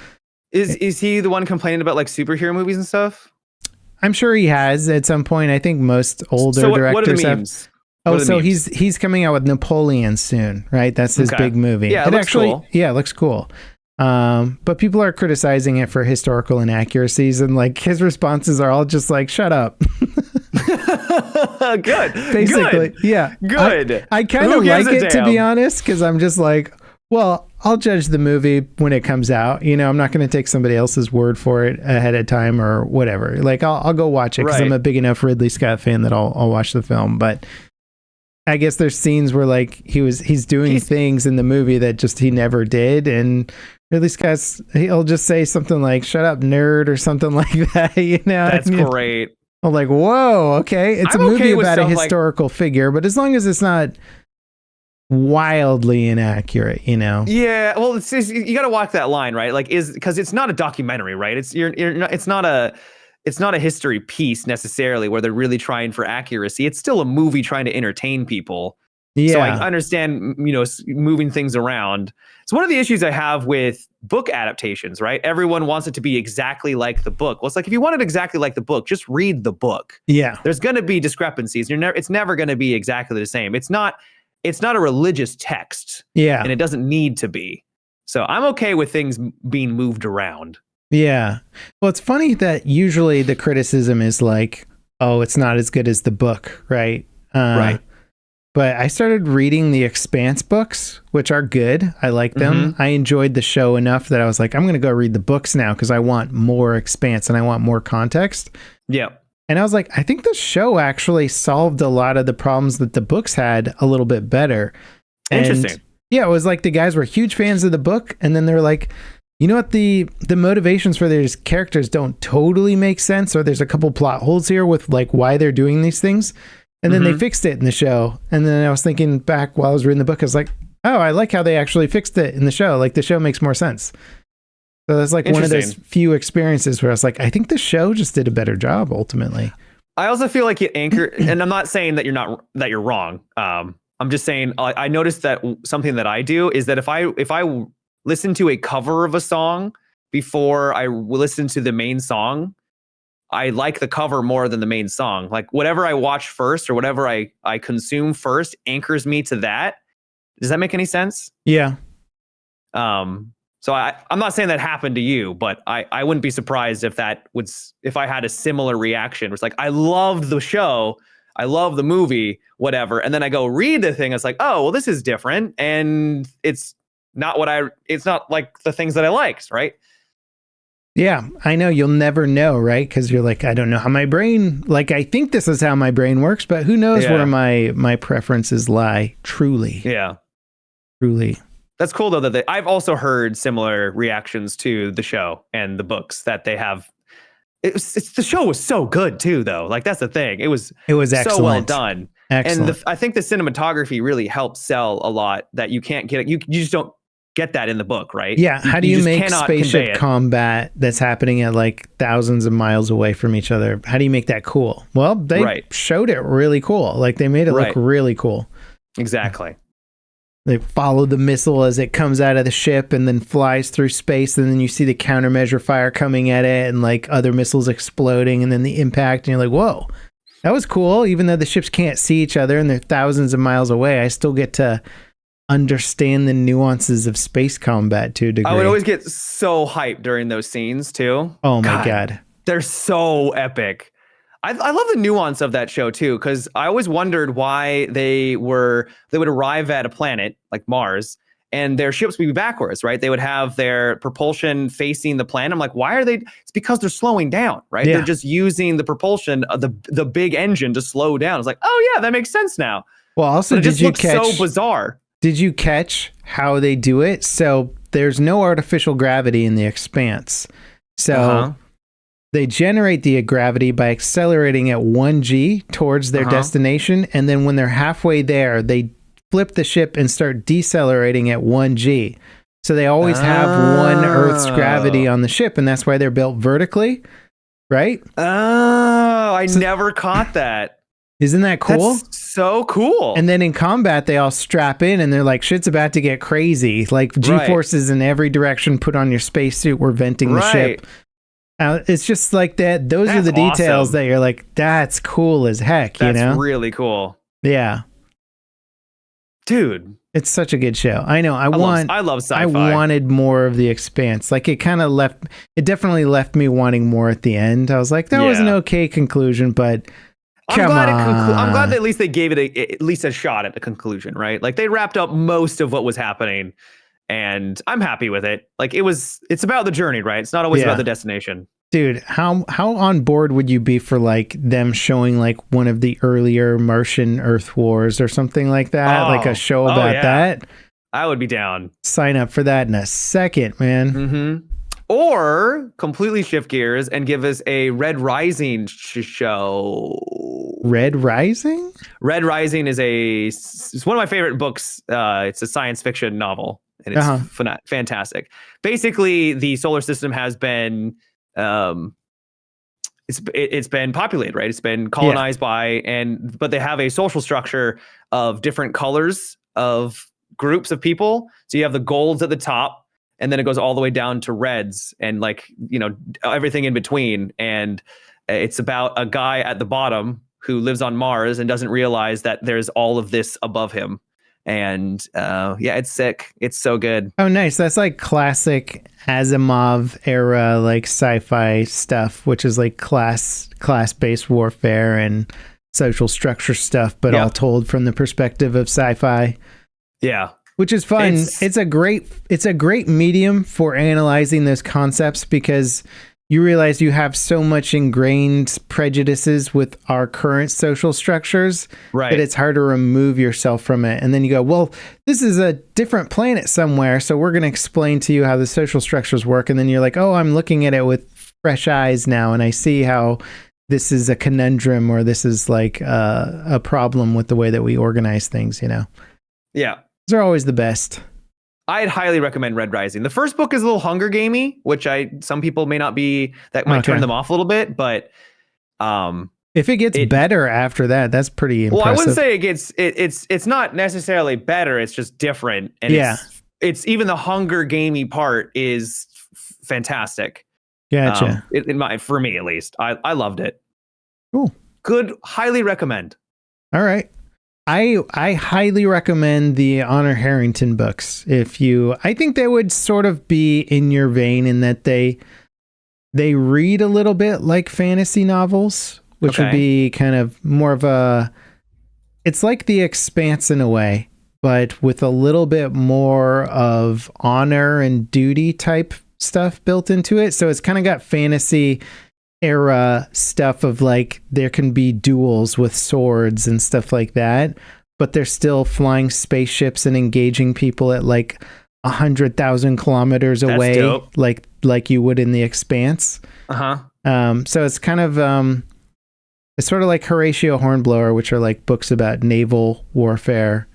Is he the one complaining about like superhero movies and stuff? I'm sure he has at some point. I think most older directors what are the memes? have. He's coming out with Napoleon soon, right? That's his big movie. Yeah, it looks cool. Yeah, it looks cool. But people are criticizing it for historical inaccuracies, and like his responses are all just like, "Shut up." Good. Basically, good. Yeah. Good. I kind of like it, to be honest, because I'm just like, well, I'll judge the movie when it comes out. You know, I'm not going to take somebody else's word for it ahead of time or whatever. Like, I'll go watch it because I'm a big enough Ridley Scott fan that I'll watch the film. But I guess there's scenes where like he's doing things in the movie that just he never did, and Ridley Scott's he'll just say something like "shut up, nerd" or something like that. You know, that's great. I'm like, whoa, okay, it's a movie about a historical figure, but as long as it's not wildly inaccurate, you know. Yeah, well, you got to walk that line, right? Like, because it's not a documentary, right? It's not a history piece necessarily where they're really trying for accuracy. It's still a movie trying to entertain people. Yeah. So I understand, moving things around. It's one of the issues I have with book adaptations, right? Everyone wants it to be exactly like the book. Well, it's like, if you want it exactly like the book, just read the book. Yeah. There's going to be discrepancies. It's never going to be exactly the same. It's not a religious text. Yeah. And it doesn't need to be. So I'm okay with things being moved around. Yeah. Well, it's funny that usually the criticism is like, oh, it's not as good as the book, right? Right. But I started reading the Expanse books, which are good. I like them. I enjoyed the show enough that I was like, I'm going to go read the books now because I want more Expanse and I want more context. Yeah. And I was like, I think the show actually solved a lot of the problems that the books had a little bit better. Interesting. And yeah, it was like the guys were huge fans of the book, and then they're like, you know what, the motivations for these characters don't totally make sense, or there's a couple plot holes here with like why they're doing these things. And then they fixed it in the show. And then I was thinking back while I was reading the book, I was like, oh, I like how they actually fixed it in the show. Like the show makes more sense. So that's like one of those few experiences where I was like, I think the show just did a better job ultimately. I also feel like it anchored, and I'm not saying that you're wrong. I'm just saying I noticed that something that I do is that if I listen to a cover of a song before I listen to the main song, I like the cover more than the main song. Like whatever I watch first or whatever I consume first anchors me to that. Does that make any sense? Yeah. So I'm not saying that happened to you, but I wouldn't be surprised if I had a similar reaction. It's like, I loved the show, I love the movie, whatever. And then I go read the thing. It's like, oh, well, this is different. And it's not like the things that I liked, right? Yeah, I know. You'll never know, right? Because you're like, I don't know how my brain, like, I think this is how my brain works, but who knows where my preferences lie, truly. Yeah. Truly. That's cool, though, that I've also heard similar reactions to the show and the books that they have. The show was so good, too, though. Like, that's the thing. It was excellent. So well done. Excellent. And I think the cinematography really helped sell a lot that you can't get. You just don't get that in the book, right? Yeah. How do you make spaceship combat that's happening at like thousands of miles away from each other? How do you make that cool? Well, they showed it really cool. Like they made it look really cool. Exactly. They follow the missile as it comes out of the ship and then flies through space. And then you see the countermeasure fire coming at it and like other missiles exploding and then the impact. And you're like, whoa, that was cool. Even though the ships can't see each other and they're thousands of miles away, I still get to understand the nuances of space combat to a degree. I would always get so hyped during those scenes too. Oh my God. They're so epic. I love the nuance of that show too, because I always wondered why they would arrive at a planet like Mars and their ships would be backwards, right? They would have their propulsion facing the planet. I'm like, why are they? It's because they're slowing down, right? Yeah. They're just using the propulsion of the big engine to slow down. It's like, oh yeah, that makes sense now. Well, also, it just looks so bizarre. Did you catch how they do it? So there's no artificial gravity in the Expanse. So they generate the gravity by accelerating at 1G towards their destination. And then when they're halfway there, they flip the ship and start decelerating at 1G. So they always have one Earth's gravity on the ship. And that's why they're built vertically, right? Oh, I never caught that. Isn't that cool? That's so cool. And then in combat, they all strap in and they're like, shit's about to get crazy. Like G-forces in every direction put on your spacesuit. We're venting the ship. It's just like that. Those are the details that you're like, that's cool as heck. That's really cool. Yeah. Dude. It's such a good show. I know. I love sci-fi. I wanted more of the Expanse. Like it definitely left me wanting more at the end. I was like, that was an okay conclusion, but I'm glad that at least they gave it at least a shot at the conclusion, right? Like they wrapped up most of what was happening and I'm happy with it. Like it's about the journey, right? It's not always about the destination. Dude, how on board would you be for like them showing like one of the earlier Martian Earth Wars or something like that? Like a show about that? I would be down. Sign up for that in a second, man. Mm-hmm. Or completely shift gears and give us a Red Rising show. Red Rising? Red Rising is it's one of my favorite books. It's a science fiction novel, and it's fantastic. Basically, the solar system has been it's been populated, right? It's been colonized but they have a social structure of different colors of groups of people. So you have the golds at the top, and then it goes all the way down to reds and everything in between. And it's about a guy at the bottom who lives on Mars and doesn't realize that there's all of this above him. And it's sick. It's so good. Oh, nice. That's like classic Asimov era, like sci-fi stuff, which is like class-based warfare and social structure stuff, but all told from the perspective of sci-fi. Yeah. Which is fun. It's a great medium for analyzing those concepts because you realize you have so much ingrained prejudices with our current social structures that it's hard to remove yourself from it. And then you go, well, this is a different planet somewhere, so we're going to explain to you how the social structures work. And then you're like, oh, I'm looking at it with fresh eyes now, and I see how this is a conundrum or this is like a problem with the way that we organize things, Yeah. Those are always the best. I'd highly recommend Red Rising. The first book is a little Hunger Gamey, which some people may not be, that might turn them off a little bit, but if it gets better after that, that's pretty impressive. Well, I wouldn't say it's not necessarily better, it's just different. And it's even the Hunger Gamey part is fantastic. Gotcha. For me at least. I loved it. Cool. Good, highly recommend. All right. I highly recommend the Honor Harrington books. I think they would sort of be in your vein in that they read a little bit like fantasy novels, which would be kind of more of it's like The Expanse in a way, but with a little bit more of honor and duty type stuff built into it. So it's kind of got fantasy era stuff of like there can be duels with swords and stuff like that, but they're still flying spaceships and engaging people at like 100,000 kilometers away, like you would in The Expanse. So it's kind of it's sort of like Horatio Hornblower, which are like books about naval warfare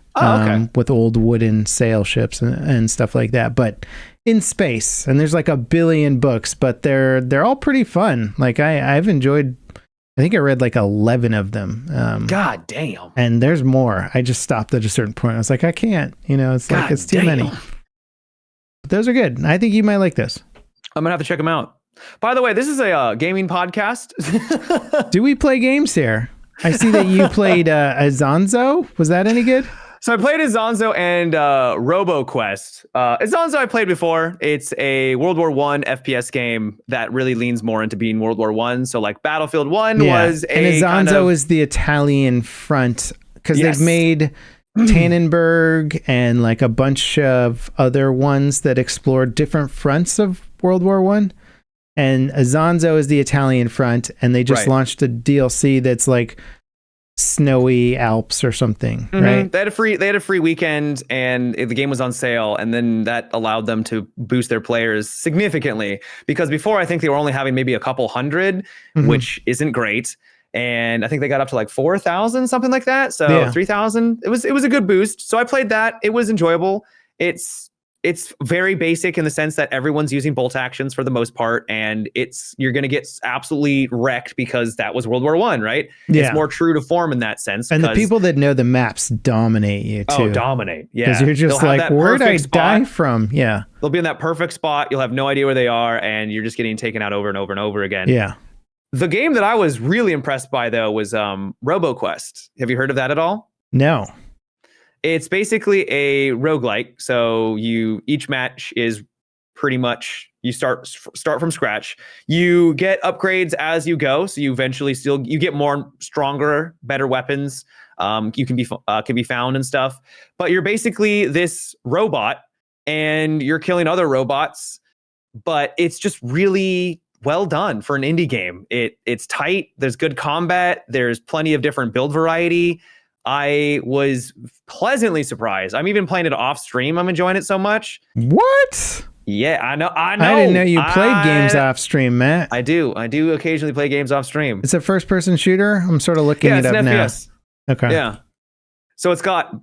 with old wooden sail ships and stuff like that, but in space. And there's like a billion books, but they're all pretty fun. Like I've enjoyed, I think I read like 11 of them. God damn. And there's more. I just stopped at a certain point. I was like, I can't, it's like, it's too many. But those are good. I think you might like this. I'm gonna have to check them out. By the way, this is a gaming podcast. Do we play games here? I see that you played Isonzo. Was that any good? So I played Isonzo and Roboquest. Isonzo I played before. It's a World War I FPS game that really leans more into being World War I. So like Battlefield 1 was a and Isonzo kind of, is the Italian front because they've made Tannenberg and like a bunch of other ones that explore different fronts of World War I. And Isonzo is the Italian front, and they just launched a DLC that's like Snowy Alps or something, right? They had a free weekend, and the game was on sale, and then that allowed them to boost their players significantly, because before I think they were only having maybe a couple hundred, which isn't great. And I think they got up to like 4,000, something like that. So 3,000. It was a good boost. So I played that. It was enjoyable. It's it's very basic in the sense that everyone's using bolt actions for the most part, and you're going to get absolutely wrecked because that was World War I, right? Yeah. It's more true to form in that sense. And the people that know the maps dominate you too. Oh, dominate. Yeah. Because you're just like, where'd I die from? Yeah. They'll be in that perfect spot. You'll have no idea where they are, and you're just getting taken out over and over and over again. Yeah. The game that I was really impressed by, though, was Roboquest. Have you heard of that at all? No. It's basically a roguelike. So each match is pretty much you start from scratch. You get upgrades as you go. So you eventually you get more stronger, better weapons. You can be found and stuff. But you're basically this robot, and you're killing other robots. But it's just really well done for an indie game. It's tight. There's good combat. There's plenty of different build variety. I was pleasantly surprised. I'm even playing it off stream. I'm enjoying it so much. What? Yeah, I know. I didn't know you played games off stream, Matt. I do occasionally play games off stream. It's a first person shooter. I'm sort of looking it up now. FPS. Okay. Yeah. So it's got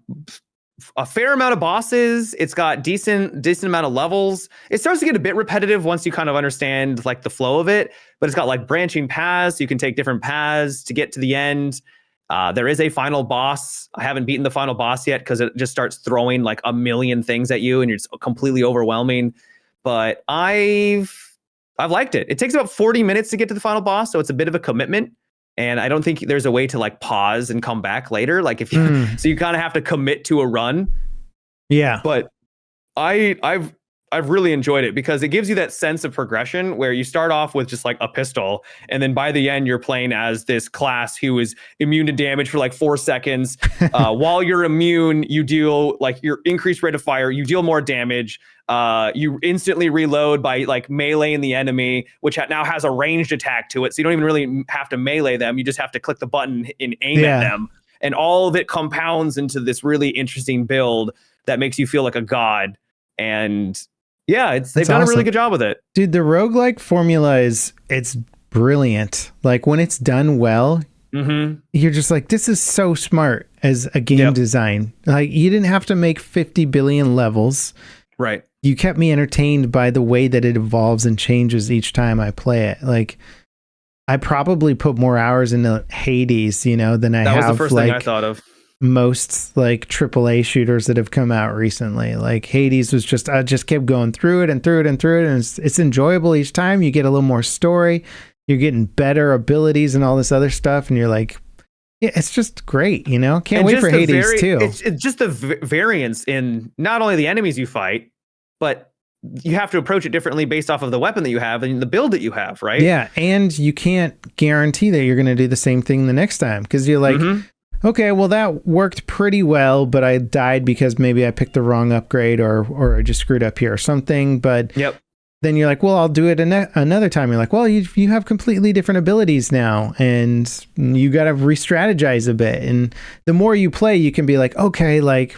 a fair amount of bosses. It's got decent amount of levels. It starts to get a bit repetitive once you kind of understand like the flow of it, but it's got like branching paths. You can take different paths to get to the end. There is a final boss. I haven't beaten the final boss yet because it just starts throwing like a million things at you and it's completely overwhelming. But I've liked it. It takes about 40 minutes to get to the final boss, so it's a bit of a commitment. And I don't think there's a way to like pause and come back later. Like if you, so you kind of have to commit to a run. Yeah. But I've really enjoyed it because it gives you that sense of progression where you start off with just like a pistol, and then by the end you're playing as this class who is immune to damage for like 4 seconds. While you're immune, you deal like your increased rate of fire, you deal more damage. You instantly reload by like meleeing the enemy, which now has a ranged attack to it. So you don't even really have to melee them. You just have to click the button and aim at them. And all of it compounds into this really interesting build that makes you feel like a god. And yeah, they've done a really good job with it. Dude, the roguelike formula it's brilliant. Like when it's done well, you're just like, this is so smart as a game design. Like you didn't have to make 50 billion levels. Right. You kept me entertained by the way that it evolves and changes each time I play it. Like I probably put more hours into Hades, than I have. That was the first thing I thought of. Most like AAA shooters that have come out recently. Like Hades was I just kept going through it and through it and through it, and it's enjoyable each time. You get a little more story, you're getting better abilities and all this other stuff, and you're like, yeah, it's just great, Can't wait for Hades too. It's just the variance in not only the enemies you fight, but you have to approach it differently based off of the weapon that you have and the build that you have, right? Yeah, and you can't guarantee that you're going to do the same thing the next time because you're like, okay, well, that worked pretty well, but I died because maybe I picked the wrong upgrade or I just screwed up here or something. But then you're like, well, I'll do it another time. You're like, well, you have completely different abilities now, and you got to re-strategize a bit. And the more you play, you can be like, okay, like,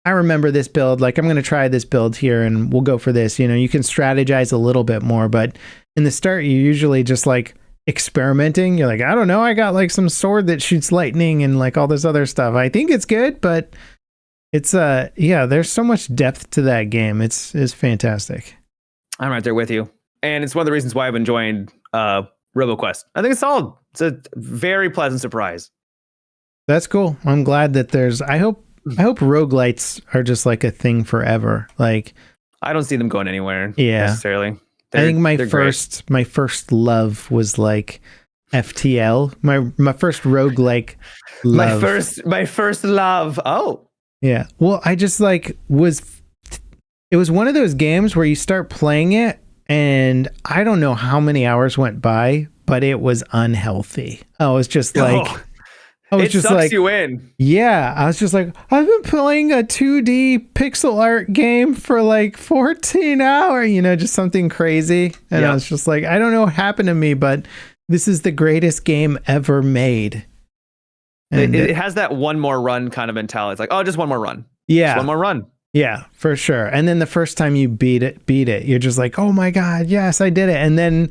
I remember this build. Like, I'm going to try this build here, and we'll go for this. You can strategize a little bit more. But in the start, you're usually just like, experimenting. You're like, I don't know, I got like some sword that shoots lightning and like all this other stuff. I think it's good, but it's there's so much depth to that game. It's fantastic. I'm right there with you, and it's one of the reasons why I've enjoyed RoboQuest. I think it's solid. It's a very pleasant surprise. That's cool. I'm glad that I hope roguelites are just like a thing forever. Like I don't see them going anywhere necessarily. I think my first love was like FTL. My first roguelike love. My first love. Oh. Yeah. Well, I just like it was one of those games where you start playing it and I don't know how many hours went by, but it was unhealthy. I was just like it just sucks you in. Yeah, I was just like, I've been playing a 2D pixel art game for like 14 hours, just something crazy. And I was just like, I don't know what happened to me, but this is the greatest game ever made. And it has that one more run kind of mentality. It's like, oh, just one more run. Yeah. Just one more run. Yeah, for sure. And then the first time you beat it, you're just like, oh my God, yes, I did it. And then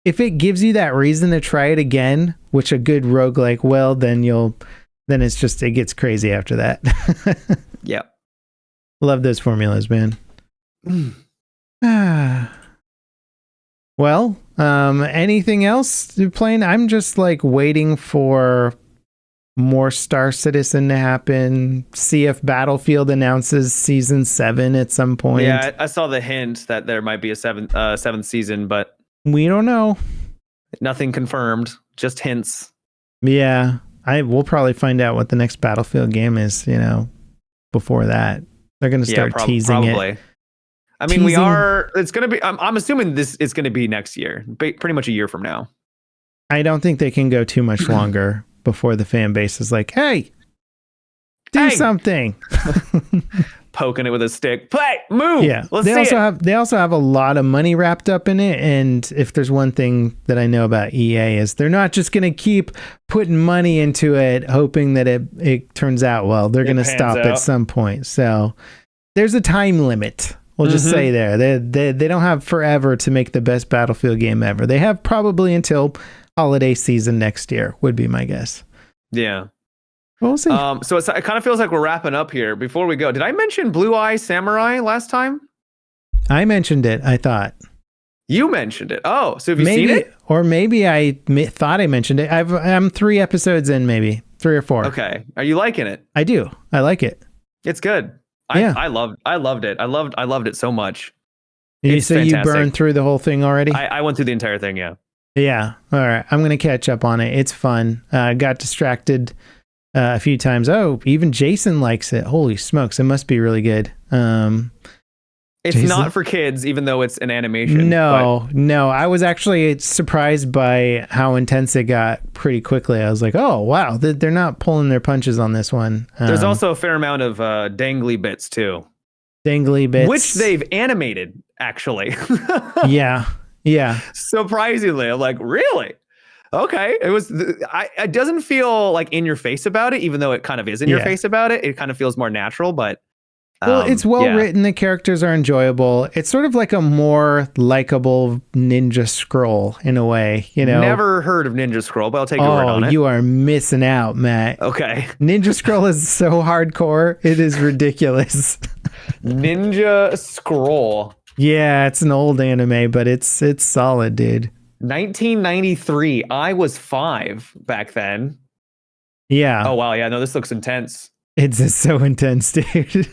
if it gives you that reason to try it again, which a good roguelike will, then it gets crazy after that. Yeah. Love those formulas, man. Well, anything else you playing? I'm just like waiting for more Star Citizen to happen. See if Battlefield announces season 7 at some point. Yeah, I saw the hint that there might be a seventh season, but we don't know. Nothing confirmed, just hints. Yeah, we'll probably find out what the next Battlefield game is, before that. They're going to start teasing probably. it. I mean, it's going to be, I'm assuming this is going to be next year, pretty much a year from now. I don't think they can go too much longer before the fan base is like, hey, do something. Poking it with a stick. Play, move. Yeah. They also have a lot of money wrapped up in it. And if there's one thing that I know about EA is they're not just going to keep putting money into it, hoping that it turns out well. They're going to stop at some point. So there's a time limit. We'll just say there. They don't have forever to make the best Battlefield game ever. They have probably until holiday season next year, would be my guess. Yeah. We'll see. So it kind of feels like we're wrapping up here. Before we go, did I mention Blue Eye Samurai last time? I mentioned it, I thought. You mentioned it. Oh, so have you seen it? Or maybe I thought I mentioned it. I'm 3 episodes in, maybe 3 or 4. Okay. Are you liking it? I do. I like it. It's good. I loved it. I loved it so much. So you burned through the whole thing already? I went through the entire thing, yeah. Yeah. All right. I'm going to catch up on it. It's fun. Got distracted a few times. Oh, even Jason likes it. Holy smokes. It must be really good. It's Jason? Not for kids, even though it's an animation. No. I was actually surprised by how intense it got pretty quickly. I was like, oh, wow. They're not pulling their punches on this one. There's also a fair amount of dangly bits, too. Dangly bits. Which they've animated, actually. Yeah. Surprisingly. I'm like, really? Okay. It doesn't feel like in your face about it, even though it kind of is in your face about it. It kind of feels more natural, but it's well written. The characters are enjoyable. It's sort of like a more likable Ninja Scroll in a way, Never heard of Ninja Scroll, but I'll take your word on it. You are missing out, Matt. Okay. Ninja Scroll is so hardcore. It is ridiculous. Ninja Scroll. Yeah, it's an old anime, but it's solid, dude. 1993. I was 5 back then. Yeah. Oh wow. Yeah. No, this looks intense. It's so intense, dude.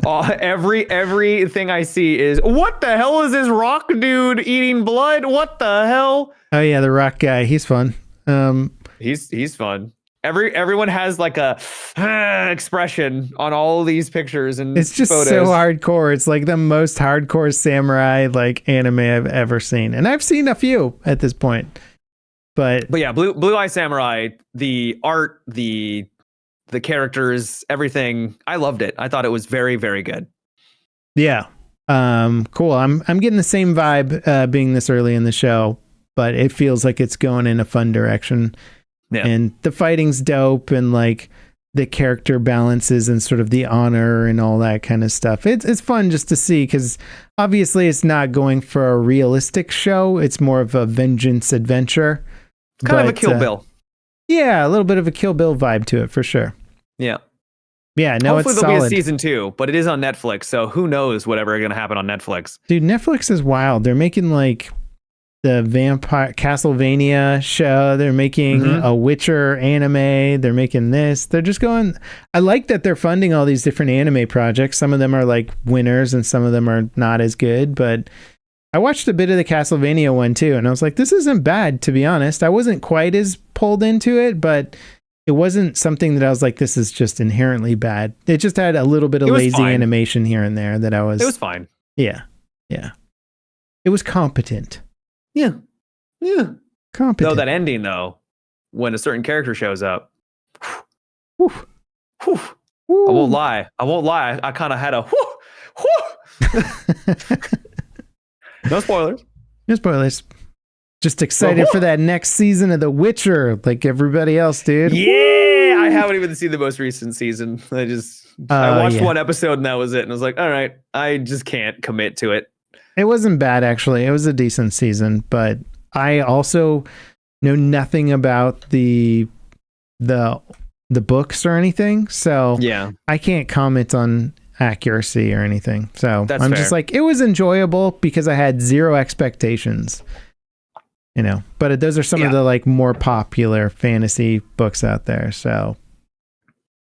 Everything I see is, what the hell is this rock dude eating blood? What the hell? Oh yeah, the rock guy. He's fun. He's fun. Everyone has like a expression on all these pictures and it's just photos. So hardcore. It's like the most hardcore samurai like anime I've ever seen, and I've seen a few at this point. But yeah, Blue Eye Samurai, the art, the characters, everything. I loved it. I thought it was very, very good. Yeah. Cool. I'm getting the same vibe being this early in the show, but it feels like it's going in a fun direction. Yeah. And the fighting's dope, and like the character balances and sort of the honor and all that kind of stuff. It's fun just to see, because obviously it's not going for a realistic show. It's more of a vengeance adventure. Kind of a Kill Bill. Yeah, a little bit of a Kill Bill vibe to it for sure. Yeah. Yeah, no, hopefully it's there'll solid. Be a season 2, but it is on Netflix, so who knows whatever is going to happen on Netflix. Dude, Netflix is wild. They're making like the vampire Castlevania show. They're making a Witcher anime. They're making this. They're just going. I like that they're funding all these different anime projects. Some of them are like winners and some of them are not as good, but I watched a bit of the Castlevania one too, and I was like, this isn't bad, to be honest. I wasn't quite as pulled into it, but it wasn't something that I was like, this is just inherently bad. It just had a little bit of lazy animation here and there that I was... It was fine. Yeah. It was competent. Yeah. Competent. No, that ending, though, when a certain character shows up. Whew. I won't lie. I kind of had a No spoilers. No spoilers. Just excited for that next season of The Witcher, like everybody else, dude. Yeah, I haven't even seen the most recent season. I watched one episode and that was it. And I was like, all right, I just can't commit to it. It wasn't bad, actually. It was a decent season, but I also know nothing about the books or anything, so yeah, I can't comment on accuracy or anything. So That's I'm fair. just like, it was enjoyable because I had zero expectations, you know, but those are some of the like more popular fantasy books out there. So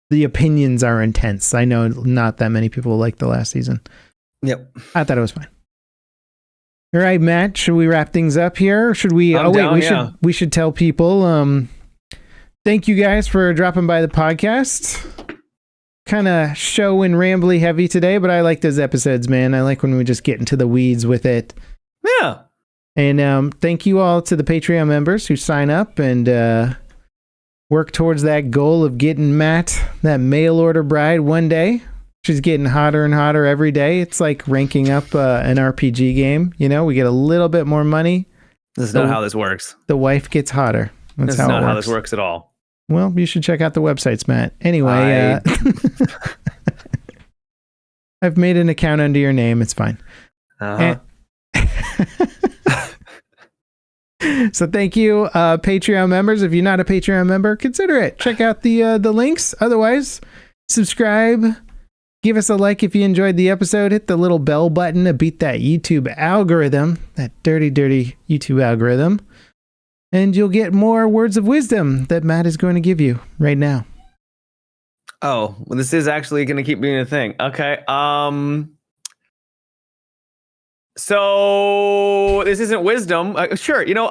the opinions are intense. I know not that many people like the last season. Yep. I thought it was fine. All right, Matt, should we wrap things up here? Or should we? We should tell people. Thank you guys for dropping by the podcast. Kind of show and rambly heavy today, but I like those episodes, man. I like when we just get into the weeds with it. Yeah. And thank you all to the Patreon members who sign up and work towards that goal of getting Matt that mail order bride one day. She's getting hotter and hotter every day. It's like ranking up an RPG game. You know, we get a little bit more money. This is not how this works. The wife gets hotter. This is not how this works at all. Well, you should check out the websites, Matt. Anyway, I've made an account under your name. It's fine. So thank you, Patreon members. If you're not a Patreon member, consider it. Check out the links. Otherwise, subscribe. Give us a like if you enjoyed the episode. Hit the little bell button to beat that YouTube algorithm, that dirty, dirty YouTube algorithm. And you'll get more words of wisdom that Matt is going to give you right now. Oh, well, this is actually going to keep being a thing. Okay. So this isn't wisdom. Sure. You know,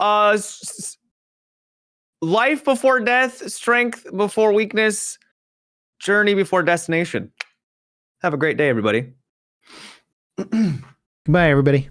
life before death, strength before weakness, journey before destination. Have a great day, everybody. Goodbye, everybody.